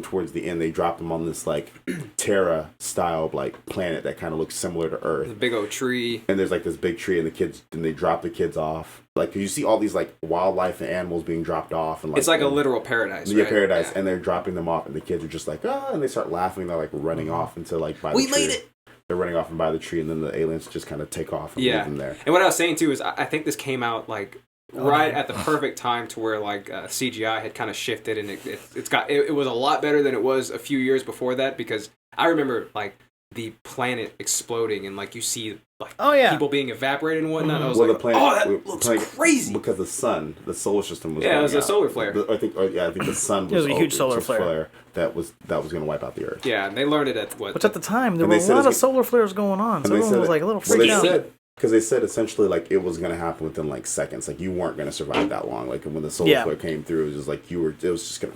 towards the end, they drop them on this like Terra style like planet that kind of looks similar to Earth. The big old tree. And there's like this big tree, and they drop the kids off. Like you see all these like wildlife and animals being dropped off, and like it's like a literal paradise. Yeah, right? paradise, yeah. And they're dropping them off, and the kids are just like, "Ah!" And they start laughing. They're like running off into like by the tree. We made it. They're running off and by the tree, and then the aliens just kind of take off and leave them there. And what I was saying too is, I think this came out like right at the perfect time to where like CGI had kind of shifted, and it was a lot better than it was a few years before that, because I remember like the planet exploding and like you see like people being evaporated and whatnot. I was the planet, that looks crazy, because the solar system was it was a solar flare. I think the sun was a huge solar flare that was going to wipe out the Earth. Yeah, and they learned it at what? Which at the time there were a lot of solar flares going on, so everyone was like a little freaked out. Because they said essentially like it was gonna happen within like seconds. Like you weren't gonna survive that long. Like when the solar flare came through, it was just like it was just gonna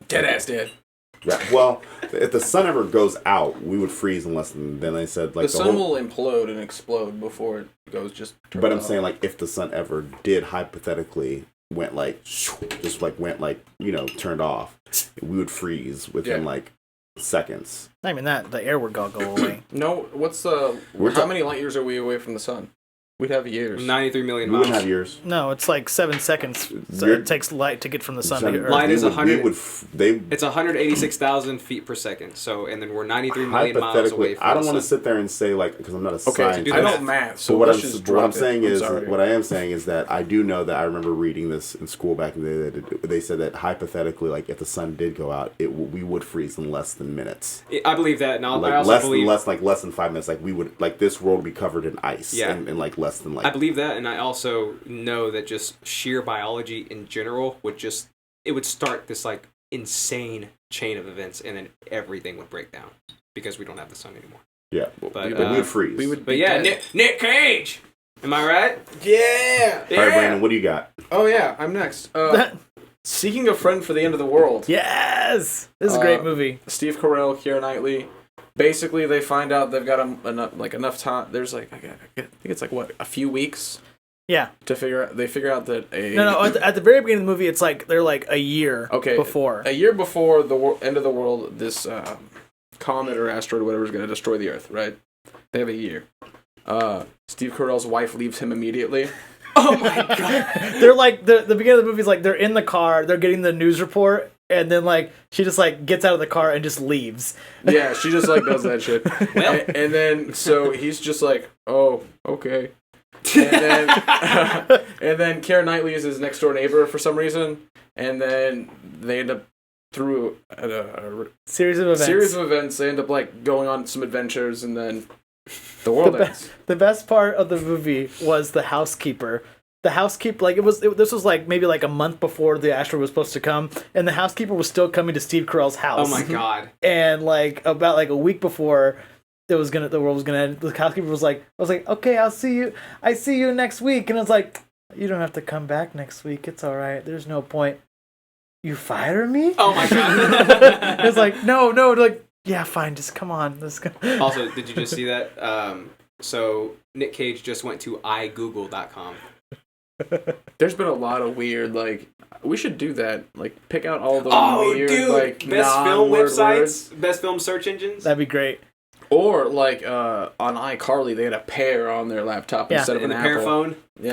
dead ass dead. Yeah. Well, if the sun ever goes out, we would freeze in less than. Then they said like the sun will implode and explode before it goes just. But I'm saying like if the sun ever did hypothetically went like turned off, we would freeze within like seconds. I mean that the air would go away. No, what's how many light years are we away from the sun? We'd have years. 93 million miles. We wouldn't have years. No, it's like 7 seconds. So it takes light to get from the sun to Earth. Light is 186,000 feet per second. So, and then we're 93 million miles away from the sun. I don't want to sit there and say like, because I'm not a scientist. I don't math. So what I'm saying is that I do know that I remember reading this in school back in the day. That they said that hypothetically, like if the sun did go out, we would freeze in less than minutes. I believe that. Now, like I also believe less than 5 minutes. Like we would this world would be covered in ice. Yeah. And like less than like. I believe that, and I also know that just sheer biology in general would start this like insane chain of events, and then everything would break down because we don't have the sun anymore. Yeah, but we would freeze. Nick Cage, am I right? Yeah. All right, Brandon, what do you got? Oh yeah, I'm next. Seeking a Friend for the End of the World. Yes, this is a great movie. Steve Carell, Keira Knightley. Basically, they find out they've got enough time. There's like I think it's like a few weeks. Yeah. To figure out, they figure out that at the very beginning of the movie, it's like they're like a year. Before. A year before the end of the world, this comet or asteroid or whatever is going to destroy the Earth. Right? They have a year. Steve Carell's wife leaves him immediately. Oh my god! They're like the beginning of the movie is like they're in the car, they're getting the news report. And then, like, she just, like, gets out of the car and just leaves. Yeah, she just, like, does that shit. And then, so he's just like, oh, okay. And then, Keira Knightley is his next-door neighbor for some reason. And then they end up, through a series of events, they end up, like, going on some adventures, and then the world ends. The best part of the movie was the housekeeper. The housekeeper, like this was like maybe like a month before the asteroid was supposed to come, and the housekeeper was still coming to Steve Carell's house. Oh my god! And like about like a week before the world was gonna end, the housekeeper was like, okay, I see you next week, and I was like, you don't have to come back next week. It's all right. There's no point. You fire me? Oh my god! It's like no, like yeah, fine, just come on. Let's go. Also, did you just see that? So Nick Cage just went to igoogle.com. There's been a lot of weird, like, we should do that. Like, pick out all the weird, like, best film websites, best film search engines. That'd be great. Or, like, on iCarly, they had a pear on their laptop instead of an Apple. Pear phone. Yeah,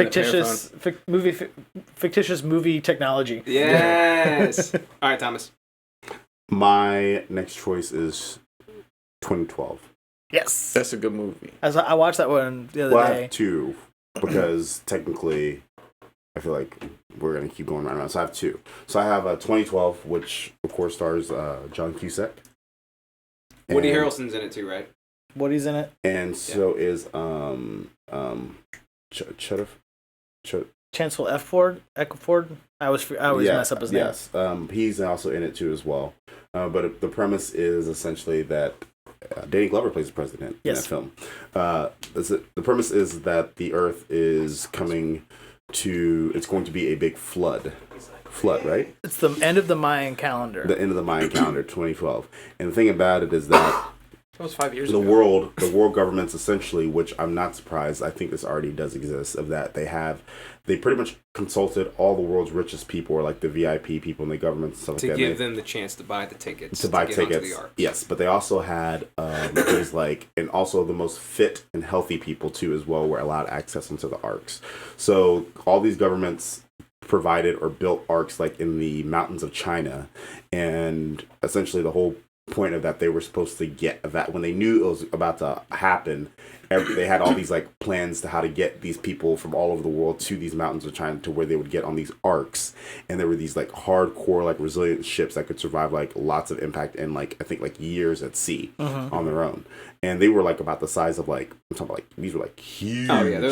fictitious movie technology. Yes. All right, Thomas. My next choice is 2012. Yes. That's a good movie. I watched that one the other day. I have two, because technically I feel like we're going to keep going around. So I have two. So I have 2012, which of course stars John Cusack. Woody Harrelson's in it too, right? Woody's in it. And so is Chancellor Eccleford. I always mess up his name. Yes, he's also in it too as well. But the premise is essentially that Danny Glover plays the president in that film. The premise is that the Earth is coming to. It's going to be a big flood, right? It's the end of the Mayan calendar. The end of the Mayan calendar, 2012. And the thing about it is that That was 5 years the ago. world governments essentially, which I'm not surprised, I think this already does exist, of that they pretty much consulted all the world's richest people, or like the VIP people in the government and stuff to like that. give them the chance to buy the tickets. To buy get onto tickets, the Ark. yes, but they also had things like, and also the most fit and healthy people too as well were allowed access into the arks. So all these governments provided or built arks like in the mountains of China, and essentially the whole point of that, they were supposed to get that when they knew it was about to happen. They had all these like plans to how to get these people from all over the world to these mountains of China to where they would get on these arks, and there were these like hardcore like resilient ships that could survive like lots of impact and like I think like years at sea on their own. And they were like about the size of like I'm talking about like these were like huge. Oh yeah, they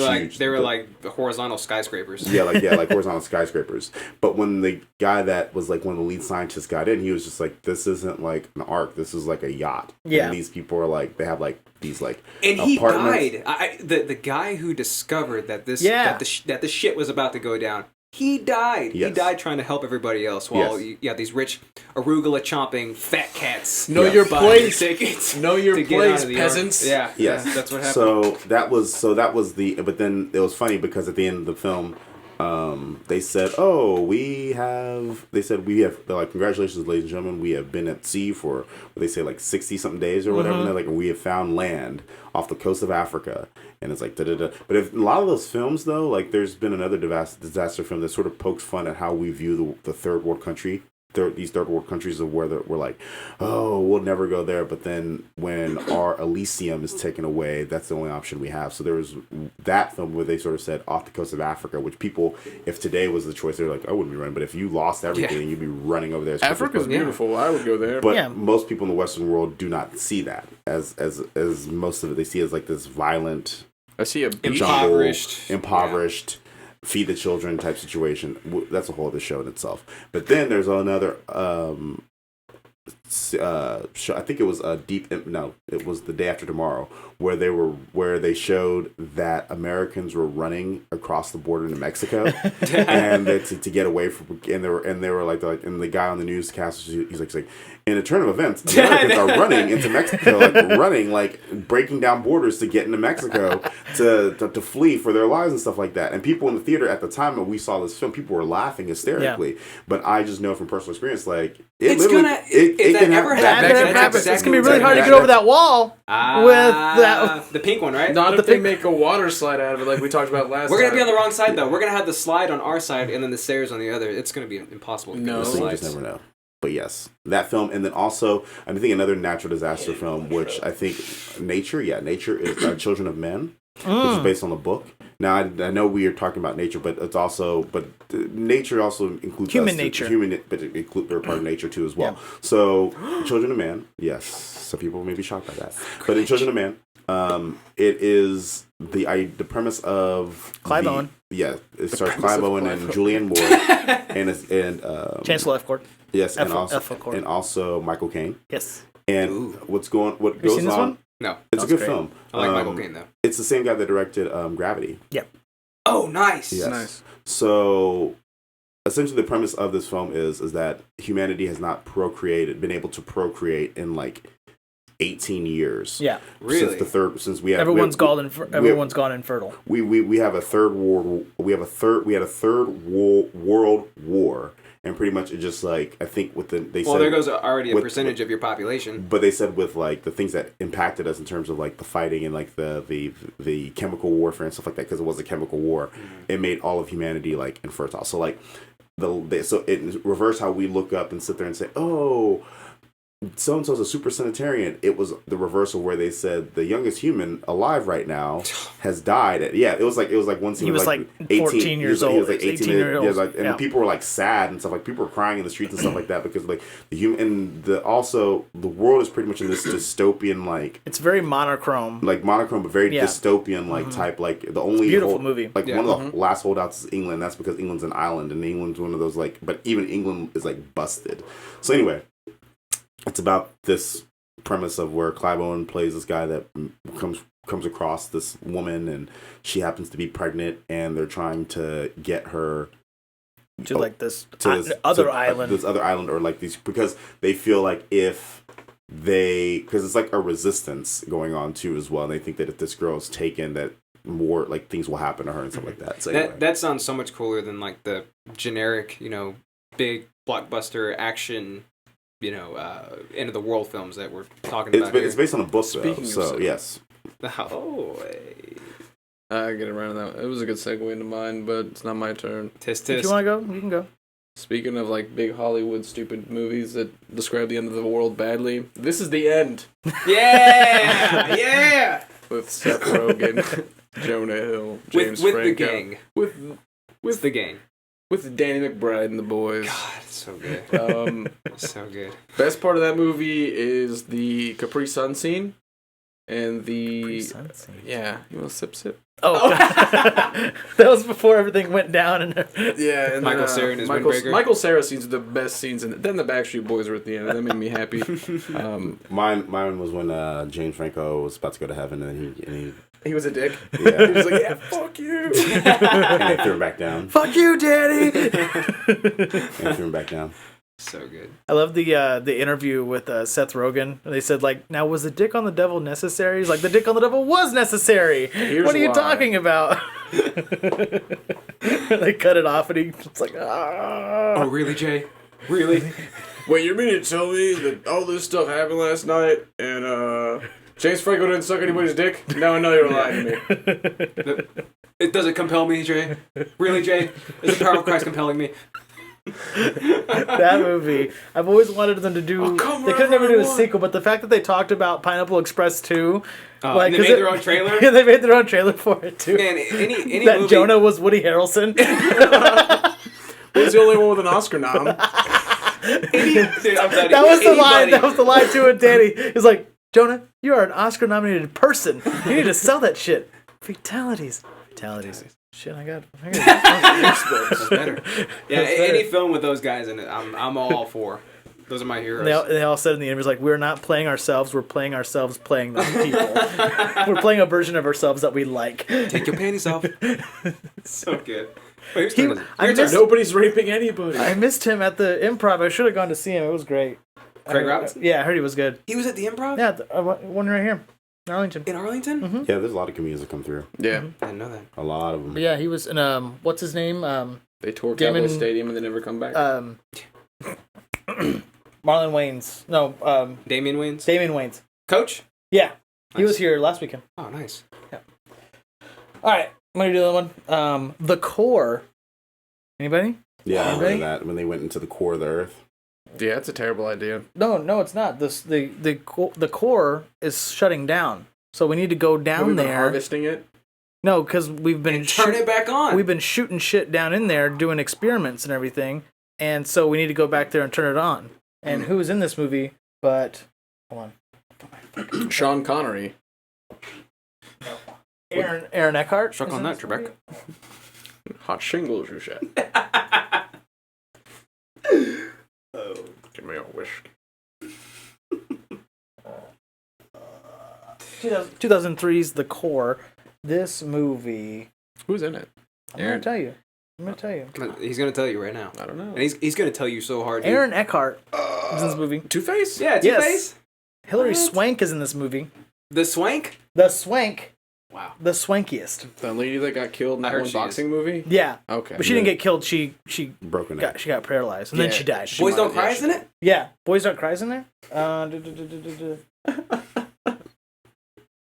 were but- like the horizontal skyscrapers. like horizontal skyscrapers. But when the guy that was like one of the lead scientists got in, he was just like, "This isn't like an ark. This is like a yacht." Yeah. And these people are like, they have like these like And he apartments. died. The guy who discovered that Yeah. that the shit was about to go down. He died. Yes. He died trying to help everybody else while Yes. you have these rich arugula chomping fat cats. Know your buying place. Tickets Know your to get place, out of the Ark. peasants. Yeah. Yes, yeah, that's what happened. So that was the. But then it was funny because at the end of the film, they said, they're like, "Congratulations, ladies and gentlemen, we have been at sea for what they say like 60 something days or whatever." And they're like, "We have found land off the coast of Africa." And it's like da da da. But if a lot of those films though, like there's been another disaster film that sort of pokes fun at how we view the third world country. These third world countries of where we're like, oh, we'll never go there. But then when our Elysium is taken away, that's the only option we have. So there was that film where they sort of said off the coast of Africa, which people, if today was the choice, they're like, I wouldn't be running. But if you lost everything, you'd be running over there. Africa's beautiful. I would go there. But most people in the Western world do not see that as most of it. They see it as like this violent, I see a beach. impoverished. Feed the children type situation. That's a whole other show in itself. But then there's another show. I think it was it was The Day After Tomorrow, where they showed that Americans were running across the border to Mexico, and to get away from. And they were like, and the guy on the newscast, he's like, in a turn of events, the Americans are running into Mexico, breaking down borders to get into Mexico to flee for their lives and stuff like that. And people in the theater at the time when we saw this film, people were laughing hysterically. Yeah. But I just know from personal experience, like it can happen. It's gonna be really hard to get over that wall with that the pink one, right? Not if they make a water slide out of it, like we talked about last time. We're gonna be on the wrong side though. We're gonna have the slide on our side and then the stairs on the other. It's gonna be impossible. You just never know. But yes, that film, and then also I think another natural disaster film, which I think Nature is Children of Men, which is based on the book. Now I know we are talking about nature, but it's also nature also includes human nature, but it includes they're part of nature too as well. Yeah. So Children of Man, yes, some people may be shocked by that, but in Children of Man, it is the premise of Clive Owen. Yeah, it starts Clive Owen and Julianne Moore and Chancellor F. Court. Yes, and also Michael Caine. Yes. And what goes on? One? No, it's a good film. I like Michael Caine though. It's the same guy that directed Gravity. Yep. Oh, nice. Yes. Nice. So, essentially, the premise of this film is that humanity has not been able to procreate in like 18 years. Yeah. Really? Since we have everyone's gone infertile. We have a third war. We had a third world war. And pretty much it just like I think with there goes already a percentage of your population. But they said with like the things that impacted us in terms of like the fighting and like the chemical warfare and stuff like that, because it was a chemical war, it made all of humanity like infertile. So like so it reverse how we look up and sit there and say, oh, so and so's a super centenarian. It was the reversal where they said the youngest human alive right now has died. It was like one scene. He was like 14 years old. He was like 18 years old. old. And people were like sad and stuff. Like people were crying in the streets and stuff like that because like the human and also the world is pretty much in this dystopian like. It's very monochrome. Like monochrome, but very dystopian like type. Like the only beautiful movie. Like one of the last holdouts is England. That's because England's an island, and England's one of those like. But even England is like busted. So anyway. It's about this premise of where Clive Owen plays this guy that comes across this woman, and she happens to be pregnant, and they're trying to get her to like this other island, or like these because they feel like because it's like a resistance going on too as well, and they think that if this girl is taken, that more like things will happen to her and stuff like that. So anyway. That sounds so much cooler than like the generic, big blockbuster action. End of the world films that we're talking about. It's based on a book, Speaking though, so yes. Oh, I get around that. It was a good segue into mine, but it's not my turn. Tisk. If you want to go, you can go. Speaking of like big Hollywood stupid movies that describe the end of the world badly, this is the end. Yeah, yeah. With Seth Rogen, Jonah Hill, James with Franco, the gang, with the gang, with Danny McBride and the boys. God, it's so good. So good. Best part of that movie is the Capri Sun scene, and the yeah, you want to sip. Oh, that was before everything went down. And yeah, and Michael Cera and his windbreaker. Michael Cera scenes are the best scenes, and then the Backstreet Boys were at the end, and that made me happy. Mine was when James Franco was about to go to heaven, and he was a dick. Yeah. He was like, yeah, fuck you. And they threw him back down. Fuck you, Daddy. And threw him back down. So good. I love the interview with Seth Rogen. They said like, now was the dick on the devil necessary? He's like, the dick on the devil was necessary. What are you talking about? They cut it off, and it's like, ah. Oh, really, Jay? Really? Wait, you mean to tell me that all this stuff happened last night, and James Franco didn't suck anybody's dick? Now I know you're lying to me. It doesn't compel me, Jay. Really, Jay? Is the power of Christ compelling me? That movie, I've always wanted them to do. They could never do a sequel, but the fact that they talked about Pineapple Express 2, like, and they made their own trailer. Yeah, they made their own trailer for it too. Man, any that movie... Jonah was Woody Harrelson. Who's the only one with an Oscar nom? Dude, that was the line. That was the line to it. Danny is like, Jonah, you are an Oscar-nominated person. You need to sell that shit. Fatalities. Shit, I got That's better. Yeah, any film with those guys in it, I'm all for. Those are my heroes. They all said in the interviews, like, we're not playing ourselves, we're playing ourselves playing those people. We're playing a version of ourselves that we like. Take your panties off. So good. Wait, nobody's raping anybody. I missed him at the Improv. I should have gone to see him. It was great. Craig Robinson? Yeah, I heard he was good. He was at the Improv? Yeah, one right here. In Arlington. In Arlington? Mm-hmm. Yeah, there's a lot of comedians that come through. Yeah. I didn't know that. A lot of them. But yeah, he was in, what's his name? They tour Cowboy Stadium and they never come back. Marlon Wayans. No, Damian Wayans? Damian Wayans. Coach? Yeah. Nice. He was here last weekend. Oh, nice. Yeah. All right, I'm going to do another one. The Core. Anybody? Yeah, I remember that when they went into the core of the earth. Yeah, it's a terrible idea. No, it's not. The core is shutting down, so we need to go down there. Harvesting it. No, because we've been turn it back on. We've been shooting shit down in there, doing experiments and everything, and so we need to go back there and turn it on. And who is in this movie? But hold on, Sean Connery. No. Aaron Eckhart. Struck on that, Trebek. Hot shingles, you said. Oh. Give me a whisk. 2003's The Core. This movie. Who's in it? I'm going to tell you. He's going to tell you right now. I don't know. And he's going to tell you so hard. Aaron Eckhart is in this movie. Two-Face? Yeah, Two-Face. Yes. Hilary Swank is in this movie. The Swank? The Swank. Wow. The swankiest. The lady that got killed in that one boxing movie? Yeah. Okay. But she didn't get killed. She broke her neck. She got paralyzed, and then she died. Boys Don't Cry is in it? Yeah. Boys Don't Cry is in there?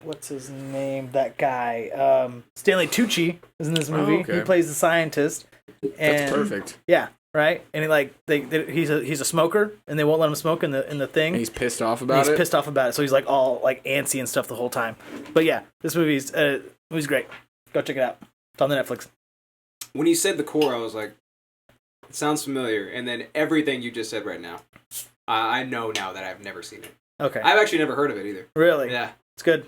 What's his name? That guy. Stanley Tucci is in this movie. Oh, okay. He plays the scientist. And that's perfect. Yeah. right? And he's a smoker, and they won't let him smoke in the thing. And he's pissed off And about he's it. pissed off about it, so he's like all like antsy and stuff the whole time. But yeah, this movie's great. Go check it out. It's on the Netflix. When you said The Core, I was like, it sounds familiar. And then everything you just said right now, I know now that I've never seen it. Okay. I've actually never heard of it either. Really? Yeah. It's good.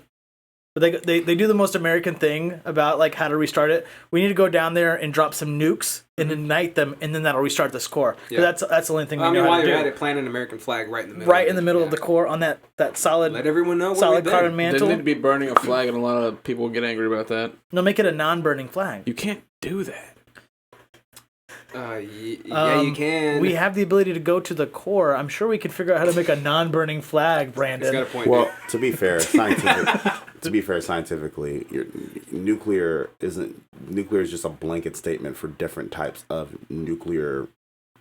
But they do the most American thing about like how to restart it. We need to go down there and drop some nukes and ignite them, and then that'll restart this core. Yeah. That's the only thing we I know mean, how while to you're do. at it, plant an American flag right in the middle. Right in the middle of the Yeah. core on that solid Let everyone know where solid we've carbon been. They mantle. need to be burning a flag, and a lot of people get angry about that. No, make it a non-burning flag. You can't do that. Yeah, you can. We have the ability to go to the core. I'm sure we could figure out how to make a non-burning flag, He's Brandon. got a point. Well, to be fair, scientifically, nuclear is just a blanket statement for different types of nuclear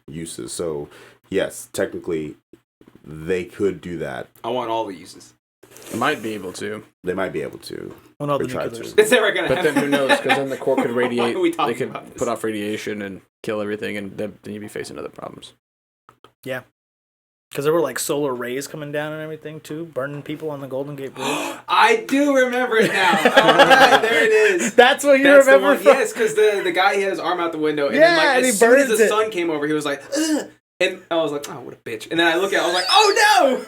uses. So, yes, technically, they could do that. I want all the uses. Might be able to, They might be able to. When all the Or try nuclears. to. It's never gonna but happen. then who knows? Because then the core could radiate. Why are we They talking could about this? put off radiation and kill everything, and then you'd be facing other problems. Because there were like solar rays coming down and everything too, burning people on the Golden Gate Bridge. I do remember it now. All right, there it is. That's what you That's the remember one. from. Yes, because the guy, he had his arm out the window, and Yeah, then like and he as soon as burns the it. sun came over, he was like, ugh. And I was like, oh, what a bitch. And then I look at it, I was like, oh no!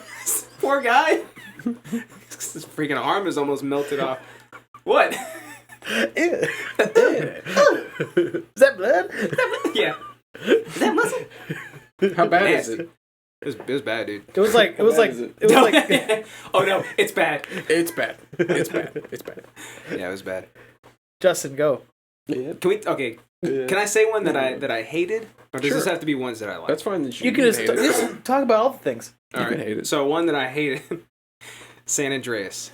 Poor guy. His freaking arm is almost melted off. What? Is that blood? Yeah. Is that muscle? How bad Man. is it? It was bad, dude. It was like is it? Oh no, it's bad. It's bad. It's bad. It's bad. Yeah, it was bad. Justin, go. Can we? Okay. Can I say one that I hated, or does this Sure. have to be ones that I like? That's fine. That You can hate it. just talk about all the things. All you can right. hate it. So one that I hated, San Andreas.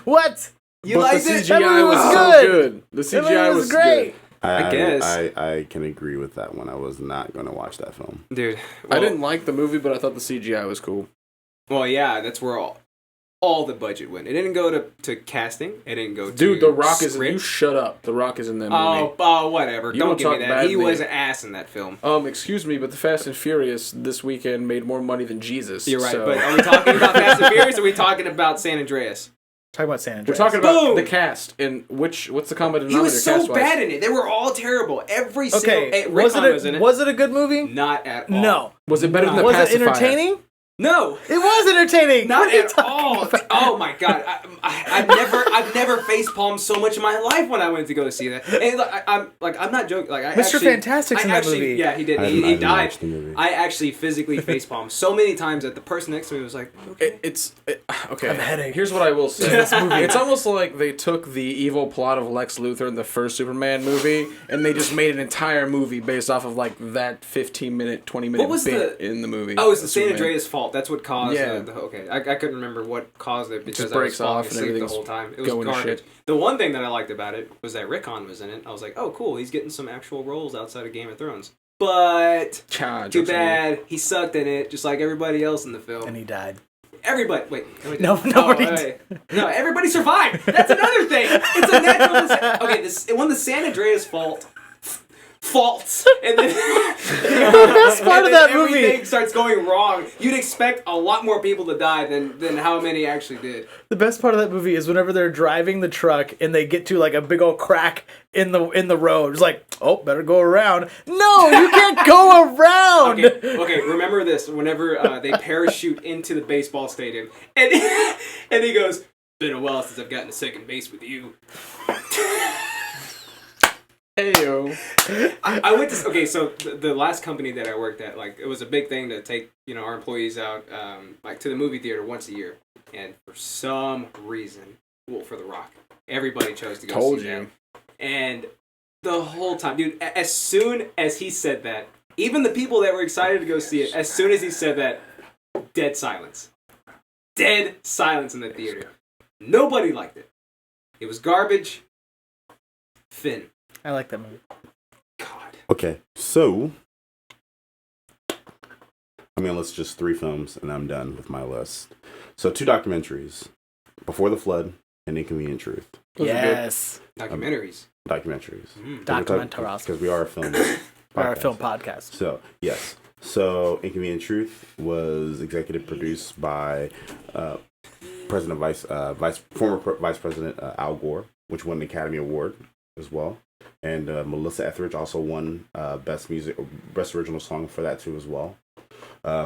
What? You But liked the it? CGI That movie was was so good. good. The That CGI movie was great. good. I guess. I can agree with that one. I was not going to watch that film. Dude. I didn't like the movie, but I thought the CGI was cool. Well, yeah, that's where all the budget went. It didn't go to casting. It didn't go to Dude, The Rock is. script. You shut up. The Rock is in that movie. Oh, whatever. You Don't don't give me talk that. He badly. was an ass in that film. Excuse me, but the Fast and Furious this weekend made more money than Jesus. You're right. so- But are we talking about Fast and Furious or are we talking about San Andreas? Talk about San we're Andreas. talking about Boom! the cast and what's the common He denominator was so cast-wise? bad in it. They were all terrible. Every single... Okay, Hey, Rickon was in it. was it a good movie? Not at all. No. Was it better than the Was it Pacifier? entertaining? No. It was entertaining. Not What are you at talking all. about? Oh my god, I've never face palmed so much in my life when I went to go see that. And I'm not joking. Like Mr. Fantastic's in that movie. Yeah, he did. I He didn't died. watch the movie. I actually physically face palmed so many times that the person next to me was like, okay. Okay. I have a headache. Here's what I will say. This movie. It's almost like they took the evil plot of Lex Luthor in the first Superman movie, and they just made an entire movie based off of like that 15-minute, 20-minute What was bit the- in the movie. Oh, it's the of San Superman. Andreas fault. That's what caused Yeah. okay. I couldn't remember what caused it because just I was breaks falling off and asleep the everything's whole time. It was going to garbage. shit. The one thing that I liked about it was that Rickon was in it. I was like, oh, cool. He's getting some actual roles outside of Game of Thrones. But Cha, too jokes on you. bad. He sucked in it, just like everybody else in the film. And he died. Everybody, wait. No, nobody wait. No, everybody survived. That's another thing. It's a natural. Okay, this one of the San Andreas faults, and then The best part of that movie. everything starts going wrong. You'd expect a lot more people to die than how many actually did. The best part of that movie is whenever they're driving the truck and they get to like a big old crack in the road. It's like, oh, better go around. No, you can't go around. Okay. Remember this. Whenever they parachute into the baseball stadium, and and he goes, "Been a while since I've gotten to second base with you." Heyo. I went to so the last company that I worked at, like, it was a big thing to take our employees out like to the movie theater once a year, and for some reason, well, for The Rock, everybody chose to go Told see you. that. And the whole time, dude, as soon as he said that, even the people that were excited to go see it, as soon as he said that, dead silence in the theater. Nobody liked it. It was garbage. Finn. I like that movie. God. Okay, so I'm gonna list just 3 films, and I'm done with my list. So 2 documentaries: Before the Flood and Inconvenient Truth. Those are good. Yes. Documentaries. Documentaries. Mm. Documentaries. Because we are a film Our Podcast. film podcast. So yes, so Inconvenient Truth was executive produced by former Vice President Al Gore, which won the Academy Award as well, and Melissa Etheridge also won Best Original Song for that too as well,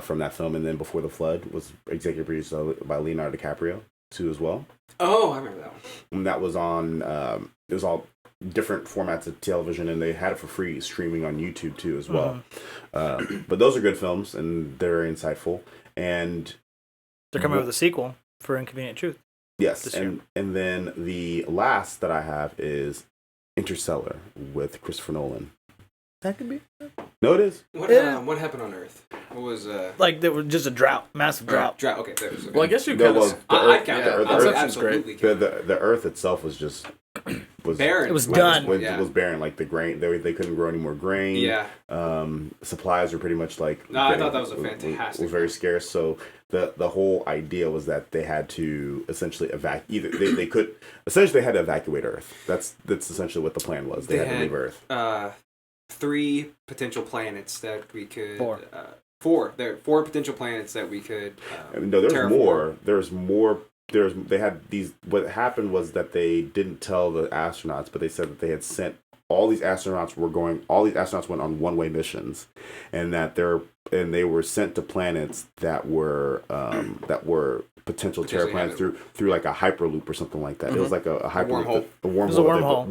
from that film. And then Before the Flood was executive produced by Leonardo DiCaprio too as well. Oh, I remember that one. And that was on. It was all different formats of television, and they had it for free streaming on YouTube too as well. But those are good films, and they're insightful. And They're coming out with a sequel for Inconvenient Truth. yes, this year. and then the last that I have is Interstellar with Christopher Nolan. That could be. No, it is. What happened on Earth? What was Like, there was just a drought, massive drought. drought? Okay, there was. Well, I guess you No, kind well, of. I count yeah, it. the I would Earth is absolutely great. count The Earth itself was just barren. It was done. It was barren. Like the grain, they couldn't grow any more grain. Yeah. Supplies were pretty much like. No, I thought that was a fantastic Was very scarce. So the whole idea was that they had to essentially evacuate. They could essentially they had to evacuate Earth. That's essentially what the plan was. They had to leave Earth. 3 potential planets that we could. Four. 4. There are 4 potential planets that we could. No, there's terraform. more. There's more. They had these. What happened was that they didn't tell the astronauts, but they said that they had sent all these astronauts went on one-way missions, and that they were sent to planets that were potential terra planets through like a hyperloop or something like that. It was like a hyperloop, wormhole. a wormhole, It was a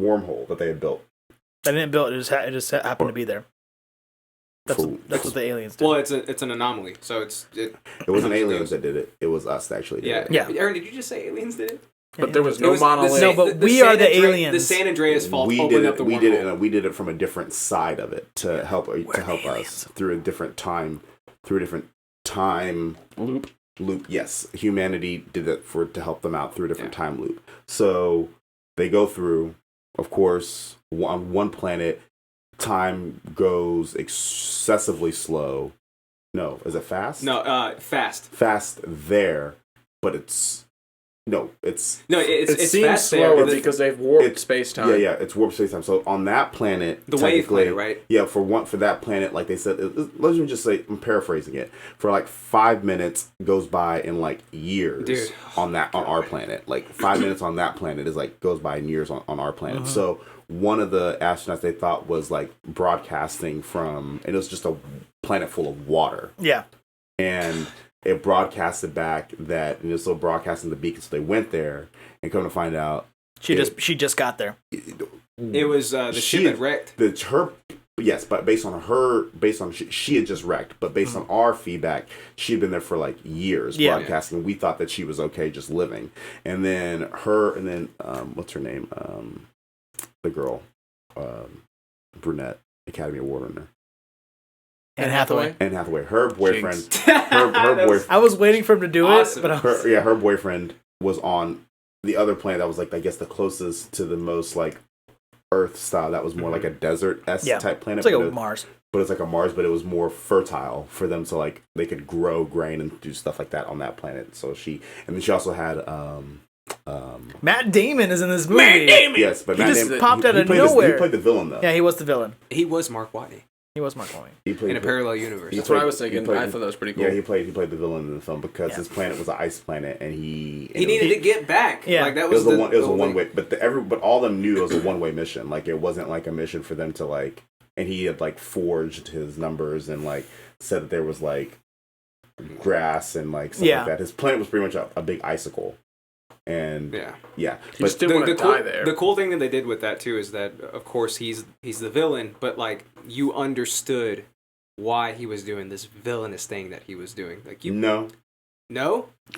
wormhole that they had built. They didn't build it. It just happened to be there. That's what the aliens did. Well, it's an anomaly. So It wasn't aliens that did it. It was us that actually did Yeah. it. Yeah. Aaron, did you just say aliens did it? But there was It no was monolith. No, but we are the aliens. The San Andreas fault We opened did up it. the We wormhole. did it, and we did it from a different side of it to help us through a different time loop. Yes, humanity did it to help them out through a different time loop. So they go through, of course, on one planet, time goes excessively slow. No, is it fast? No, fast. Fast there, but it's It it's seems fast slower there. because they've warped space time. Yeah, it's warp space time. So on that planet, The wave technically- planet, right? Yeah, for that planet, like they said, let's just say, I'm paraphrasing it. For like 5 minutes goes by in like years. Dude. On our planet. Like 5 minutes on that planet is like goes by in years on our planet. So one of the astronauts they thought was like broadcasting from, and it was just a planet full of water. Yeah. And it broadcasted back that, and it was still broadcasting the beacon. So they went there and come to find out, She just got there. It was the ship had wrecked. Yes, but based on she had just wrecked, but based on our feedback, she had been there for like years broadcasting. We thought that she was okay just living, and then what's her name? The girl, brunette, Academy Award winner, Anne Hathaway. Anne Hathaway. Her boyfriend, Jinx. her boyfriend, I was waiting for him to do Awesome. it, but I was, her boyfriend was on the other planet that was like, I guess, the closest to the most like Earth style. That was more like a desert-esque type planet. it's like but a Mars. But it's like a Mars, but it was more fertile for them to like, they could grow grain and do stuff like that on that planet. So and then she also had Matt Damon is in this movie. yes, but He Matt just Damon- popped out of played nowhere. he played the villain though. Yeah, he was the villain. He was Mark Whitey He was Mark Wahlberg. He played in a parallel universe. That's what I was thinking. I thought that was pretty cool. Yeah, he played the villain in the film because Yeah. his planet was an ice planet, and he needed to get back. Yeah. Like that It was was a the one way, but all of them knew it was a one way mission. Like it wasn't like a mission for them to like, and he had like forged his numbers and like said that there was like grass and like stuff like that. His planet was pretty much a big icicle, and Yeah. He just didn't want to die there. The cool thing that they did with that too is that, of course, he's the villain, but like you understood why he was doing this villainous thing that he was doing. Like you no.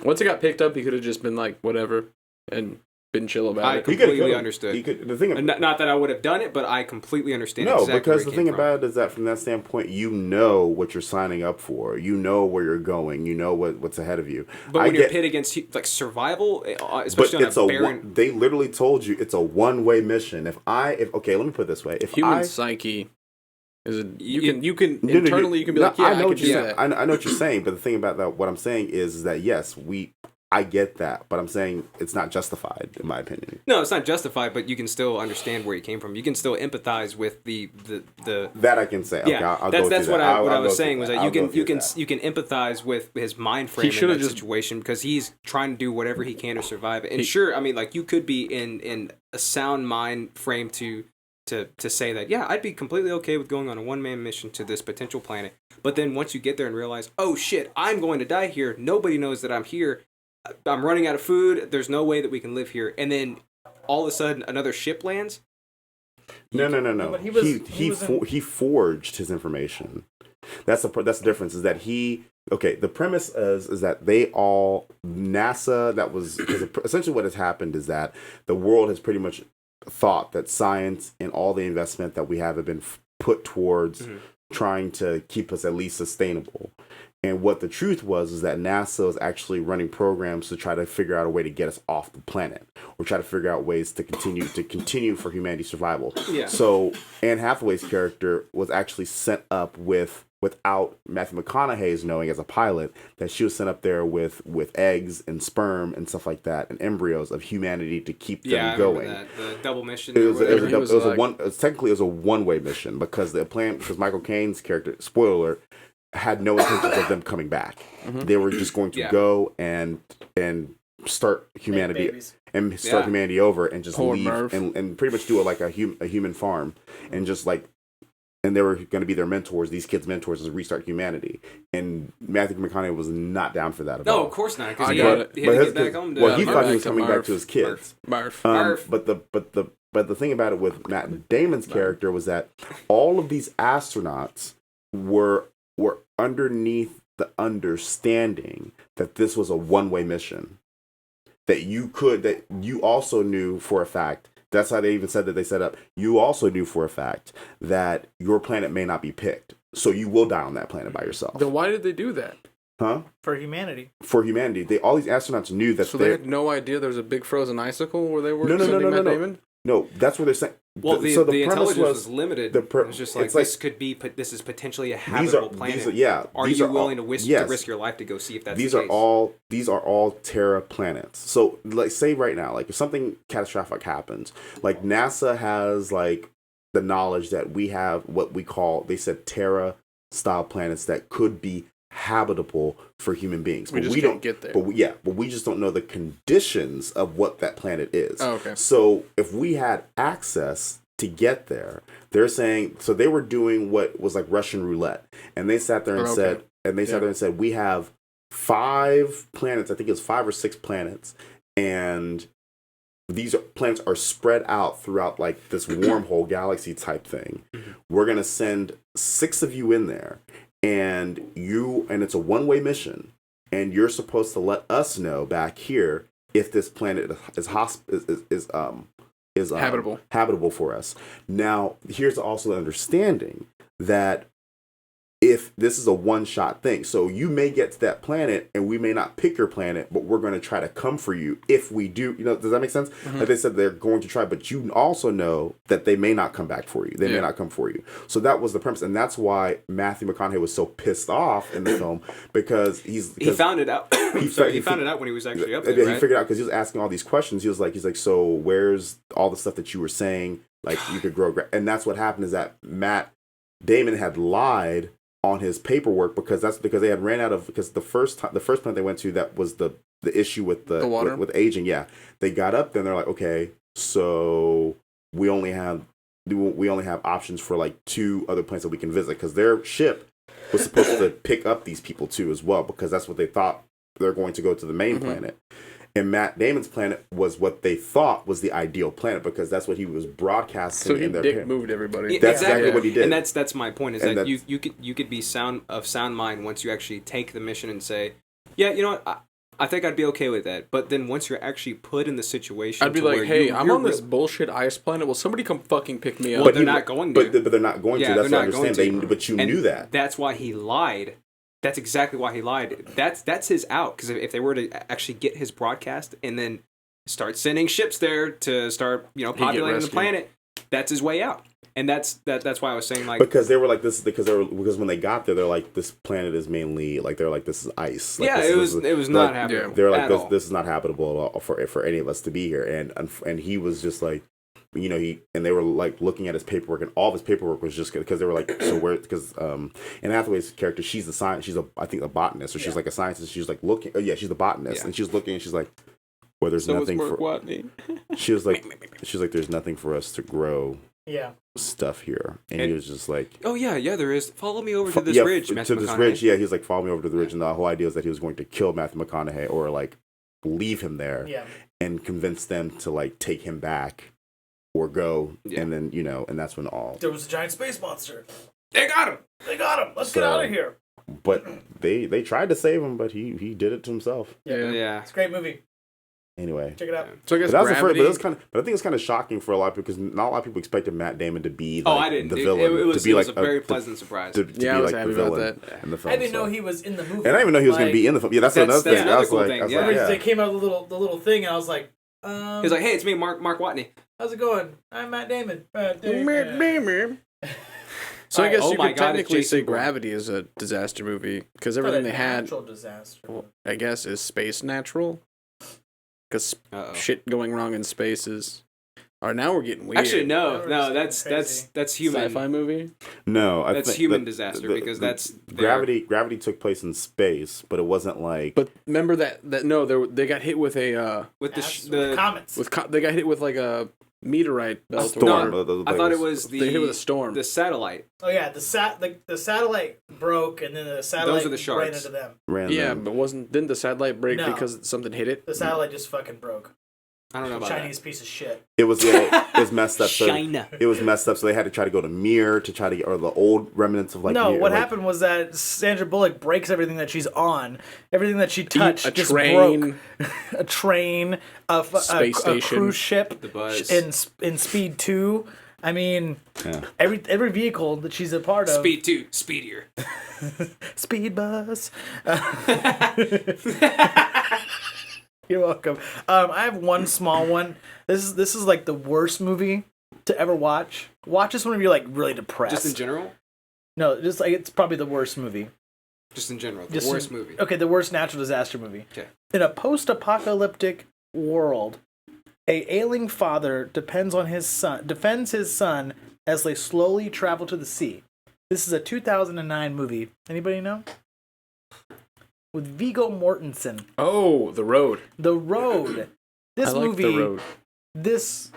Once it got picked up, he could have just been like, whatever, and been chill about I it. completely understood. He could. The thing. Not that I would have done it, but I completely understand. No, exactly because where the it thing came from. about it is that from that standpoint, you know what you're signing up for. You know where you're going. You know what's ahead of you. But when you're pit against like survival, especially but on a barren. they literally told you it's a one-way mission. If okay, let me put it this way: if Human I psyche is You you can No, no, internally you can be like, yeah, I know I what can do you're saying. that. I know what you're saying, but the thing about that, what I'm saying is that yes, we I get that, but I'm saying it's not justified in my opinion. No, it's not justified, but you can still understand where he came from. You can still empathize with the That I can say. Okay, yeah. I'll go that's through what that. I I'll was go saying through was that. that I'll you go can through you can empathize with his mind frame in should've that just- situation because he's trying to do whatever he can to survive. And sure, I mean, like you could be in a sound mind frame to say that, yeah, I'd be completely okay with going on a one-man mission to this potential planet. But then once you get there and realize, oh shit, I'm going to die here. Nobody knows that I'm here. I'm running out of food. There's no way that we can live here. And then all of a sudden another ship lands. No. but He forged his information. That's the difference. Is that the premise is that NASA, that was, because essentially what has happened is that the world has pretty much thought that science and all the investment that we have been put towards trying to keep us at least sustainable. And what the truth was is that NASA was actually running programs to try to figure out a way to get us off the planet, or try to figure out ways to continue for humanity's survival. Yeah. So Anne Hathaway's character was actually sent up without Matthew McConaughey's knowing as a pilot, that she was sent up there with eggs and sperm and stuff like that, and embryos of humanity to keep them going. That the double mission. Technically it was a one-way mission because Michael Caine's character, spoiler alert, had no intentions of them coming back. They were just going to go and start humanity humanity over and just Poor leave Murph. and pretty much do it like a human farm, and just like, and they were going to be their mentors, these kids' mentors, to restart humanity. And Matthew McConaughey was not down for that at all. No, of course not. Because I he got had it. to get back home to. Well, he thought he Murph. was coming back to his kids. Murph. But the thing about it with Matt Damon's character was that all of these astronauts were underneath the understanding that this was a one-way mission. That you also knew for a fact. That's how they even said that they set up. You also knew for a fact that your planet may not be picked, so you will die on that planet by yourself. Then why did they do that? Huh? For humanity. For humanity, all these astronauts knew that. So they had no idea there was a big frozen icicle where they were. No. Damon? No, that's what they're saying. Well, the premise intelligence was limited. It was just like, it's like, this is potentially a habitable planet. Are these you are willing all, to yes, risk your life to go see if that's these the are case? These are all Terra planets. So, like, say right now, like if something catastrophic happens, like NASA has like the knowledge that we have what we call, they said, Terra style planets that could be habitable for human beings. We But just we can't don't get there. But we just don't know the conditions of what that planet is. Oh, okay. So if we had access to get there, they're saying, so they were doing what was like Russian roulette, and they sat there and said, we have 5 planets. I think it was 5 or 6 planets, and these planets are spread out throughout like this wormhole galaxy type thing. We're gonna send 6 of you in there, and it's a one-way mission, and you're supposed to let us know back here if this planet is habitable for us. Now, here's also the understanding that if this is a one-shot thing, so you may get to that planet and we may not pick your planet, but we're going to try to come for you if we do. Does that make sense? Like they said, they're going to try, but you also know that they may not come back for you. They may not come for you. So that was the premise, and that's why Matthew McConaughey was so pissed off in the film, because he found it out. He found it out when he was actually up there. He right? figured out, because he was asking all these questions. He's like, so where's all the stuff that you were saying? Like you could grow, and that's what happened, is that Matt Damon had lied on his paperwork because they had ran out of, because the first planet they went to, that was the issue with the water with aging. Yeah, they got up there and they're like, okay, so we only have options for like 2 other planets that we can visit, because their ship was supposed to pick up these people too as well, because that's what they thought, they're going to go to the main planet. And Matt Damon's planet was what they thought was the ideal planet, because that's what he was broadcasting. So he moved everybody. Yeah, that's exactly what he did. And that's my point, is that you could be sound mind once you actually take the mission and say, yeah, you know what, I think I'd be okay with that. But then once you're actually put in the situation, I'd be like, hey, I'm on this bullshit ice planet. Will somebody come fucking pick me up? But they're not going to. But they're not going to. That's what I understand. But you knew that. That's why he lied. That's exactly why he lied. That's his out. Because if they were to actually get his broadcast and then start sending ships there to start, populating the planet, that's his way out. And that's why I was saying like because they were like this because when they got there they're like this planet is mainly like they're like this is ice. Like, yeah, this it was not like, habitable. They're like at this all. this is not habitable at all for any of us to be here. And he was just like, you know, they were like looking at his paperwork, and all of his paperwork was just because they were like, so where, because Anne Hathaway's character, she's a science, I think a botanist, or she's like a scientist. She's like looking, she's the botanist, and she's looking, and she's like, well, there's nothing for. She was like, there's nothing for us to grow. Yeah. Stuff here, and he was just like, oh yeah, there is. Follow me over to this ridge, Matthew to this McConaughey. ridge. Yeah, he's like, follow me over to the ridge, and the whole idea is that he was going to kill Matthew McConaughey or like leave him there, and convince them to like take him back or go, and then and that's when all there was a giant space monster. They got him. Let's get out of here. But they tried to save him, but he did it to himself. Yeah. It's a great movie. Anyway, Check it out. So I guess but that's Gravity. but I think it's kind of shocking for a lot of people because not a lot of people expected Matt Damon to be Oh, like, I didn't. the It villain. was to be like a very pleasant surprise. To Yeah, I be was like happy the about villain that. in the film. I didn't so. know he was in the movie. And I didn't even know he was going to be in the film. Yeah, that's That's another thing. another I was cool like, thing, I was yeah. like, They came out with the little thing, and I was like, He was like, "Hey, it's me, Mark Watney." how's it going? I'm Matt Damon. So I guess Oh you my could God, it's technically Jason say Bourne. Gravity is a disaster movie because everything they had, Natural disaster. I guess, is space natural. Because Uh-oh. shit going wrong in space is. Or now we're getting weird. Actually, no, That's crazy. that's human. Sci-fi movie. no, I That's think human that- disaster because that's Gravity took place in space, but it wasn't like. But remember that no, they got hit with a with the Comets. they got hit with like a meteorite belt. or storm. whatever. I thought it was the They hit with a storm. the satellite. Oh yeah, the satellite broke, and then the satellite are the ran shards. into them. ran Yeah, them. but didn't the satellite break No. because something hit it? The satellite just fucking broke. I don't know about Chinese piece of shit. It was it was messed that. up. So China. it was messed up, so they had to try to go to Mir to try to get or the old remnants of like. No, Mir, what like, happened was that Sandra Bullock breaks everything that she's on. Everything that she touched a just train. broke. A train, a Space a station. cruise ship, The Buzz. in Speed 2. I mean, Yeah. every vehicle that she's a part of. Speed 2, speedier. Speed bus. You're welcome. I have one small one. This is like the worst movie to ever watch. Watch this whenever you're like really depressed. Just in general? No, just like it's probably the worst movie. Just in general. The Just worst movie. Okay, the worst natural disaster movie. Okay. In a post-apocalyptic world, a ailing father defends his son as they slowly travel to the sea. This is a 2009 movie. Anybody know? With Viggo Mortensen. Oh, The Road. The Road. This I like movie. The Road. This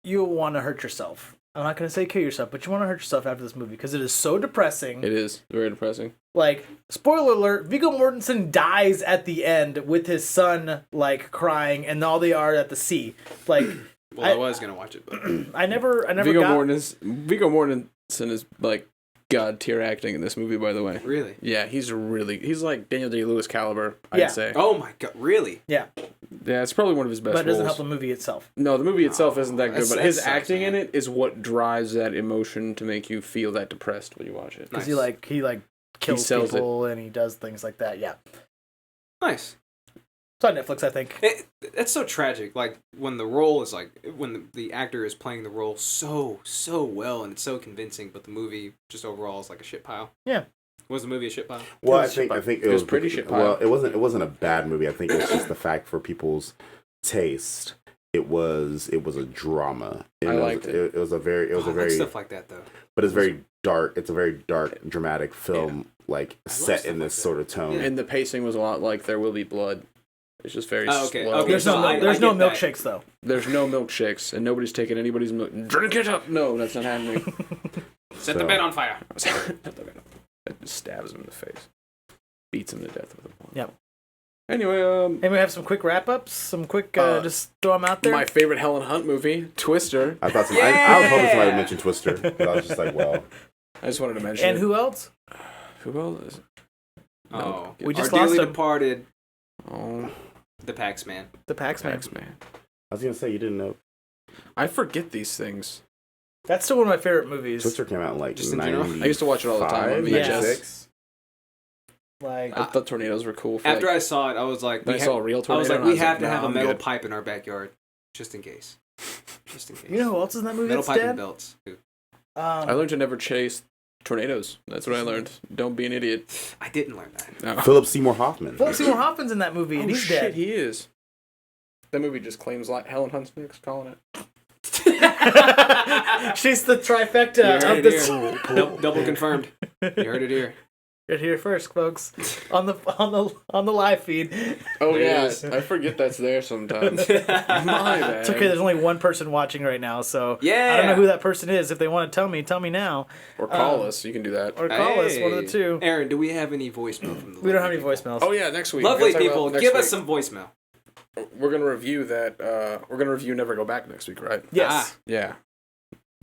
you'll want to hurt yourself. I'm not going to say kill yourself, but you want to hurt yourself after this movie because it is so depressing. It is very depressing. Like, spoiler alert, Viggo Mortensen dies at the end with his son, like, crying, and all they are at the sea. Like, Well, I was going to watch it, but I never Viggo got... Mortensen is like god tier acting in this movie. By the way, really? yeah, he's like Daniel Day-Lewis caliber. Yeah. I'd say. Oh my god, really? Yeah, Yeah, it's probably one of his best but it doesn't roles. help the movie itself. No, the movie itself isn't that good, That's- but his that sucks, acting man. in it is what drives that emotion to make you feel that depressed when you watch it. Because Nice. he kills sells people and he does things like that. Yeah. Nice. It's on Netflix, I think. That's so tragic. Like when the role is like when the actor is playing the role so well and it's so convincing, but the movie just overall is like a shit pile. Yeah. Was the movie a shit pile? Well, It I was think shit it was pretty shit pile. Well, it wasn't a bad movie. I think it was just the fact for people's taste. It was a drama. I liked it. It was a very I like stuff like that though. but it's very dark. It's a very dark, dramatic film, like love set stuff in this like that. sort of tone. Yeah. And the pacing was a lot like There Will Be Blood. It's just very Oh, okay. slow. Okay, There's so no I there's no get that. milkshakes, though. There's no milkshakes, and nobody's taking anybody's milk. Drink it up! No, that's not happening. Set the So- bed on fire. It just stabs him in the face. Beats him to death with a blunt. Yep. Anyway, And we have some quick wrap-ups, some quick, just throw them out there. my favorite Helen Hunt movie, Twister. I thought I was hoping somebody would mention Twister, but I was just like, well, I just wanted to mention And it. who else? Who else is it? Oh, We just our dearly lost him. departed, Oh, the Pax-Man. The Pax-Man. Pax-Man. I was gonna say you didn't know I forget these things. That's still one of my favorite movies. Twister came out in like Just in general? 95, I used to watch it all the time on VHS. 96. Like, I thought tornadoes were cool. For After like, I saw it, I was like, then I saw a real I tornado. was like, and we was have to nah, have a I'm metal good. pipe in our backyard, just in case. Just in case. You know who else is in that movie Metal that's pipe and dead? belts. Who? I learned to never chase tornadoes. That's what I learned. Don't be an idiot. I didn't learn that. No. Philip Seymour Hoffman. Philip Seymour Hoffman's in that movie, and Oh, he's shit, dead. he is. That movie just claims like Helen Hunt's calling it. She's the trifecta of this. Double confirmed. You heard it here. Right here first, folks, on the live feed. Oh There yeah, it is. I forget that's there sometimes. My bad. It's okay. There's only one person watching right now, so Yeah. I don't know who that person is. If they want to tell me now, Or call us. You can do that. or call us. One of the Hey. two. Aaron, do we have any voicemail from the We don't have lovely any people? voicemails. Oh yeah, next week. Lovely We're gonna talk people, about next give us week. some voicemail. We're gonna review that. We're gonna review Never Go Back next week, right? Yes, Yeah.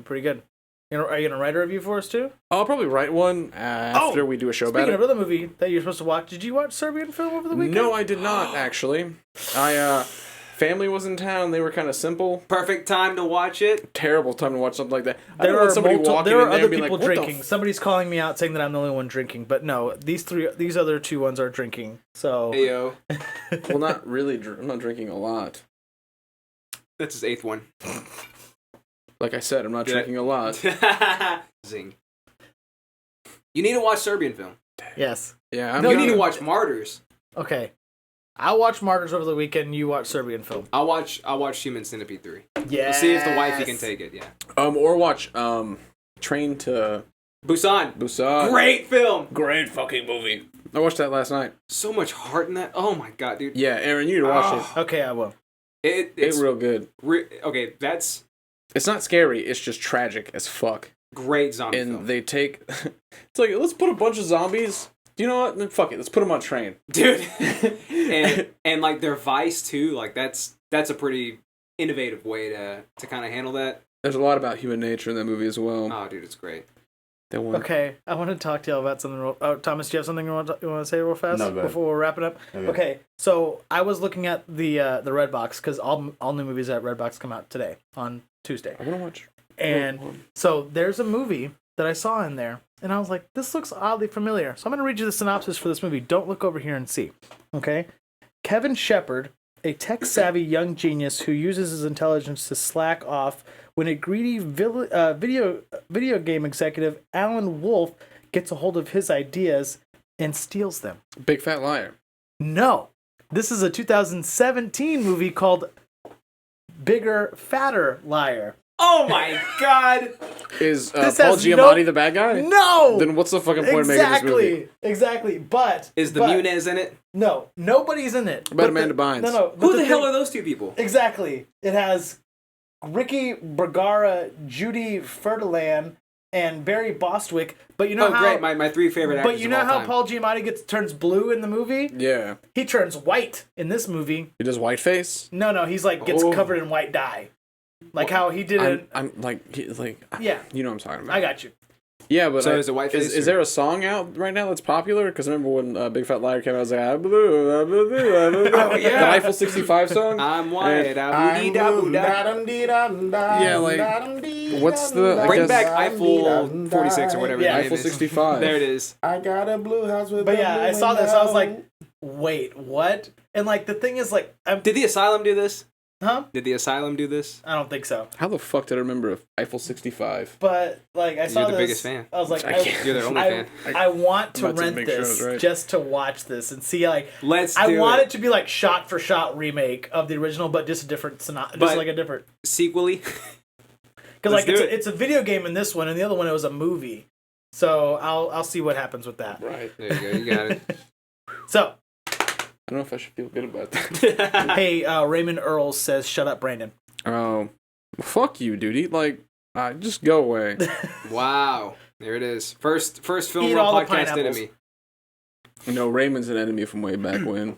pretty good. Are you gonna write a review for us too? I'll probably write one after we do a show about Speaking it. of another movie that you're supposed to watch, did you watch Serbian Film over the weekend? No, I did not actually. Family was in town. They were kind of simple. Perfect time to watch it. Terrible time to watch something like that. I There don't want are somebody walking there in are there other and be people like, "What the drinking. Somebody's calling me out saying that I'm the only one drinking, but no, these other two ones are drinking. So Ayo. Well, not really. I'm not drinking a lot. That's his 8th one. Like I said, I'm not Did I- drinking a lot. Zing. You need to watch Serbian Film. yes, Yeah, I'm No, You gonna- need to watch Martyrs. okay. I watched Martyrs over the weekend. You watch Serbian Film. I'll watch Human Centipede 3. Yeah. We'll see if the wifey can take it, yeah. or watch Train to Busan. Busan. Great film. Great fucking movie. I watched that last night. So much heart in that. Oh my god, dude. Yeah, Aaron, you need to watch it. Okay, I will. It's It's real good. okay, that's It's not scary. It's just tragic as fuck. great zombie And film. they take. It's like, let's put a bunch of zombies. You know what? Then fuck it. Let's put them on train. Dude. and like their vice too, like that's a pretty innovative way to kind of handle that. There's a lot about human nature in that movie as well. Oh, dude, it's great. That one. Okay, I want to talk to you about something. Thomas, do you have something you want to say real fast No, go ahead. before we're wrapping up? Okay, so I was looking at the Redbox because all new movies at Redbox come out today on Tuesday, I want to watch. and so there's a movie that I saw in there, and I was like, this looks oddly familiar. So I'm going to read you the synopsis for this movie. Don't look over here and see. Okay, Kevin Shepard, a tech-savvy young genius who uses his intelligence to slack off when a greedy video game executive, Alan Wolf, gets a hold of his ideas and steals them. Big Fat Liar. No, this is a 2017 movie called Bigger, Fatter Liar. Oh my god. Is This Paul has Giamatti the bad guy? No! Then what's the fucking point of making this movie? Exactly. But Is the but, Munez in it? No, nobody's in it. About But Amanda Bynes. No. Who the hell are those two people? Exactly. It has Ricky Bergara, Judy Ferdeland, and Barry Bostwick. But you know Oh, how great. My 3 favorite actors but you of know all how time. Paul Giamatti turns blue in the movie? Yeah. He turns white in this movie. He does whiteface. No, he's like gets Oh. covered in white dye. Like how he did it. I'm like, Yeah. You know what I'm talking about. I got you. Yeah, but So is it whiteface Is or- there a song out right now that's popular? Because remember when Big Fat Liar came out, I was like, I'm blue, I'm blue, I'm blue. Oh, yeah. The Eiffel 65 song. I'm white. And- Yeah, like, what's the- I Bring guess- back Eiffel 46 or whatever. Yeah. the name Eiffel is. 65. There it is. I got a blue house with. But a yeah, blue I saw this. I was window. like, wait, what? And like the thing is, like, Did the Asylum do this? huh? Did the Asylum do this? I don't think so. How the fuck did I remember Eiffel 65? But like, I saw You're the this. biggest fan. I was like, I can't- You're the only I, fan. I want to I'm about to rent make sure I this was right. just to watch this and see like. Let's do I want it. it to be like shot for shot remake of the original, but just a different just But- like a different. Sequely. Because Let's like do it. it's a video game in this one, and the other one it was a movie. So I'll see what happens with that. Right. There you go. You got it. So I don't know if I should feel good about that. hey, Raymond Earls says, "Shut up, Brandon." Oh, fuck you, dude. Like, just go away. Wow. There it is. First film Eat room all the podcast pineapples. enemy. No, Raymond's an enemy from way back when.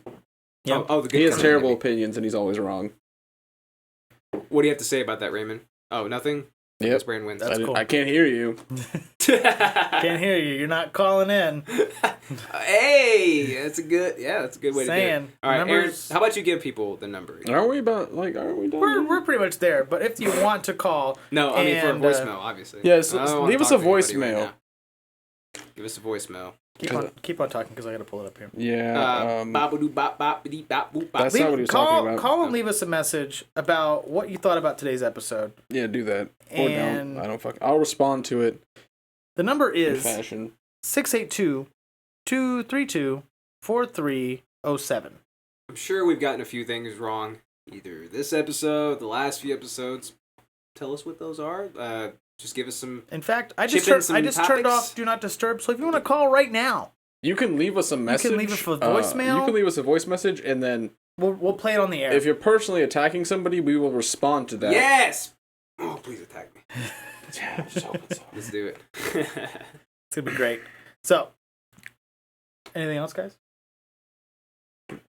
Yep. Oh, the good He has kind of terrible enemy. opinions and he's always wrong. What do you have to say about that, Raymond? Oh, nothing? Yep. This brand wins. That's cool. I can't hear you. Can't hear you. You're not calling in. Hey, that's a good way to do it. Saying, All right, Aaron, numbers- how about you give people the number? Aren't we done? We're pretty much there. But if you want to call, No, I mean for a And, voicemail, obviously. Yeah, so I don't wanna leave us talk a to anybody voicemail. right Give us a voicemail. Keep on talking because I gotta pull it up here. Yeah. Bop-a-doo, bop, bop, dee, bop, boop, bop. That's not what he was talking about. Call and leave us a message about what you thought about today's episode. Yeah, do that. Or And- don't. I don't fuck. I'll respond to it The number in is fashion. 682-232-4307. I'm sure we've gotten a few things wrong. Either this episode, the last few episodes. Tell us what those are. Just give us some. In fact, I Chip just in some turned topics. off Do Not Disturb. So if you want to call right now, You can leave us a message. leave us a voicemail. You can leave us a voice message, and then we'll play it on the air. if you're personally attacking somebody, we will respond to that. Yes! Oh, please attack me. Yeah, just hoping so. Let's do it. It's gonna be great. So, anything else, guys?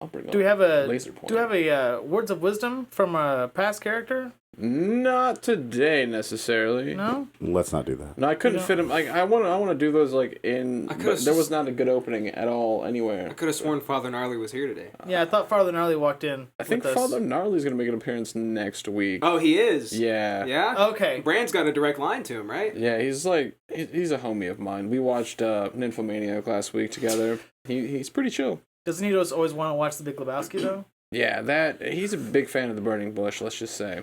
I'll bring Do we have a laser pointer. Do we have a words of wisdom from a past character? Not today necessarily. No. Let's not do that. No, I couldn't You know- fit him. Like I want to do those like in. I could've But there was s- not a good opening at all anywhere. I could have sworn Father Gnarly was here today. Yeah, I thought Father Gnarly walked in. I think with us. Father Gnarly's gonna make an appearance next week. Oh, he is? Yeah. Yeah? Okay. Brand's got a direct line to him, right? Yeah, he's like he's a homie of mine. We watched Nymphomaniac last week together. He's pretty chill. Doesn't he just always want to watch The Big Lebowski though? Yeah, he's a big fan of The Burning Bush. Let's just say.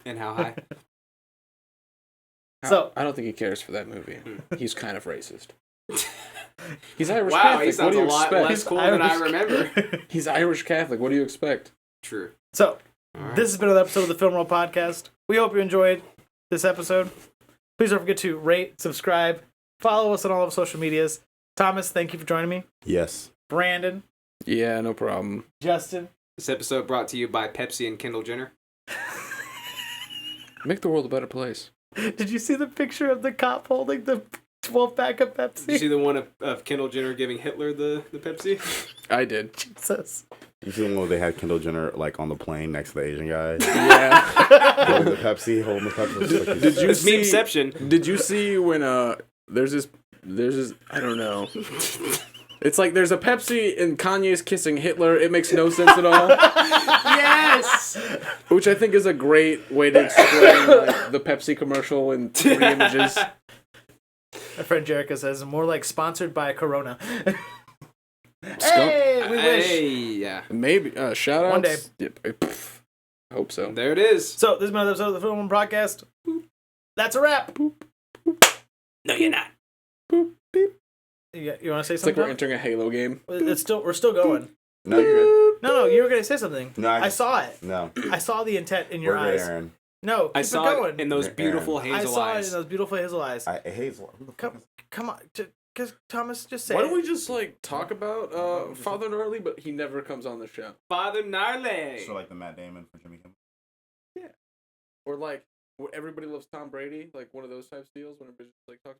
And how high? So- I don't think he cares for that movie. He's kind of racist. He's Irish Wow, Catholic. he what sounds do you a lot expect? less cool than I remember. He's Irish Catholic. What do you expect? True. So, All right. this has been another episode of the Film Roll Podcast. We hope you enjoyed this episode. Please don't forget to rate, subscribe, follow us on all of our social medias. Thomas, thank you for joining me. Yes. Brandon, Yeah, no problem. Justin. This episode brought to you by Pepsi and Kendall Jenner. Make the world a better place. Did you see the picture of the cop holding the 12-pack of Pepsi? Did you see the one of Kendall Jenner giving Hitler the Pepsi? I did. Jesus. You see the one where they had Kendall Jenner like on the plane next to the Asian guy? Yeah. holding the Pepsi. It's like, Did you It's see? memeception. Did you see when there's this I don't know. It's like there's a Pepsi and Kanye's kissing Hitler. It makes no sense at all. Yes! Which I think is a great way to explain like, the Pepsi commercial in 3 images. My friend Jerica says, more like sponsored by Corona. Skunk. Hey, we wish. Hey, yeah. Maybe shout outs. One day. Yep. I hope so. There it is. So, this has been another episode of the Film Roll Podcast. That's a wrap. No, you're not. You want to say It's like something? we're entering a Halo game. We're still going. no, you're good. No, you were going to say something. No, I saw it. No. I saw the intent in your We're good, eyes. Aaron. No, keep I it saw going. it in those beautiful I hazel saw it eyes. in those beautiful hazel eyes. Hazel. Who the fuck is- Come on, Thomas, just say Why it. don't we just like talk about Father Gnarly, but he never comes on the show? Father Gnarly. So like the Matt Damon for Jimmy Kimmel. Or like Everybody Loves Tom Brady, like one of those type deals when everybody just like talks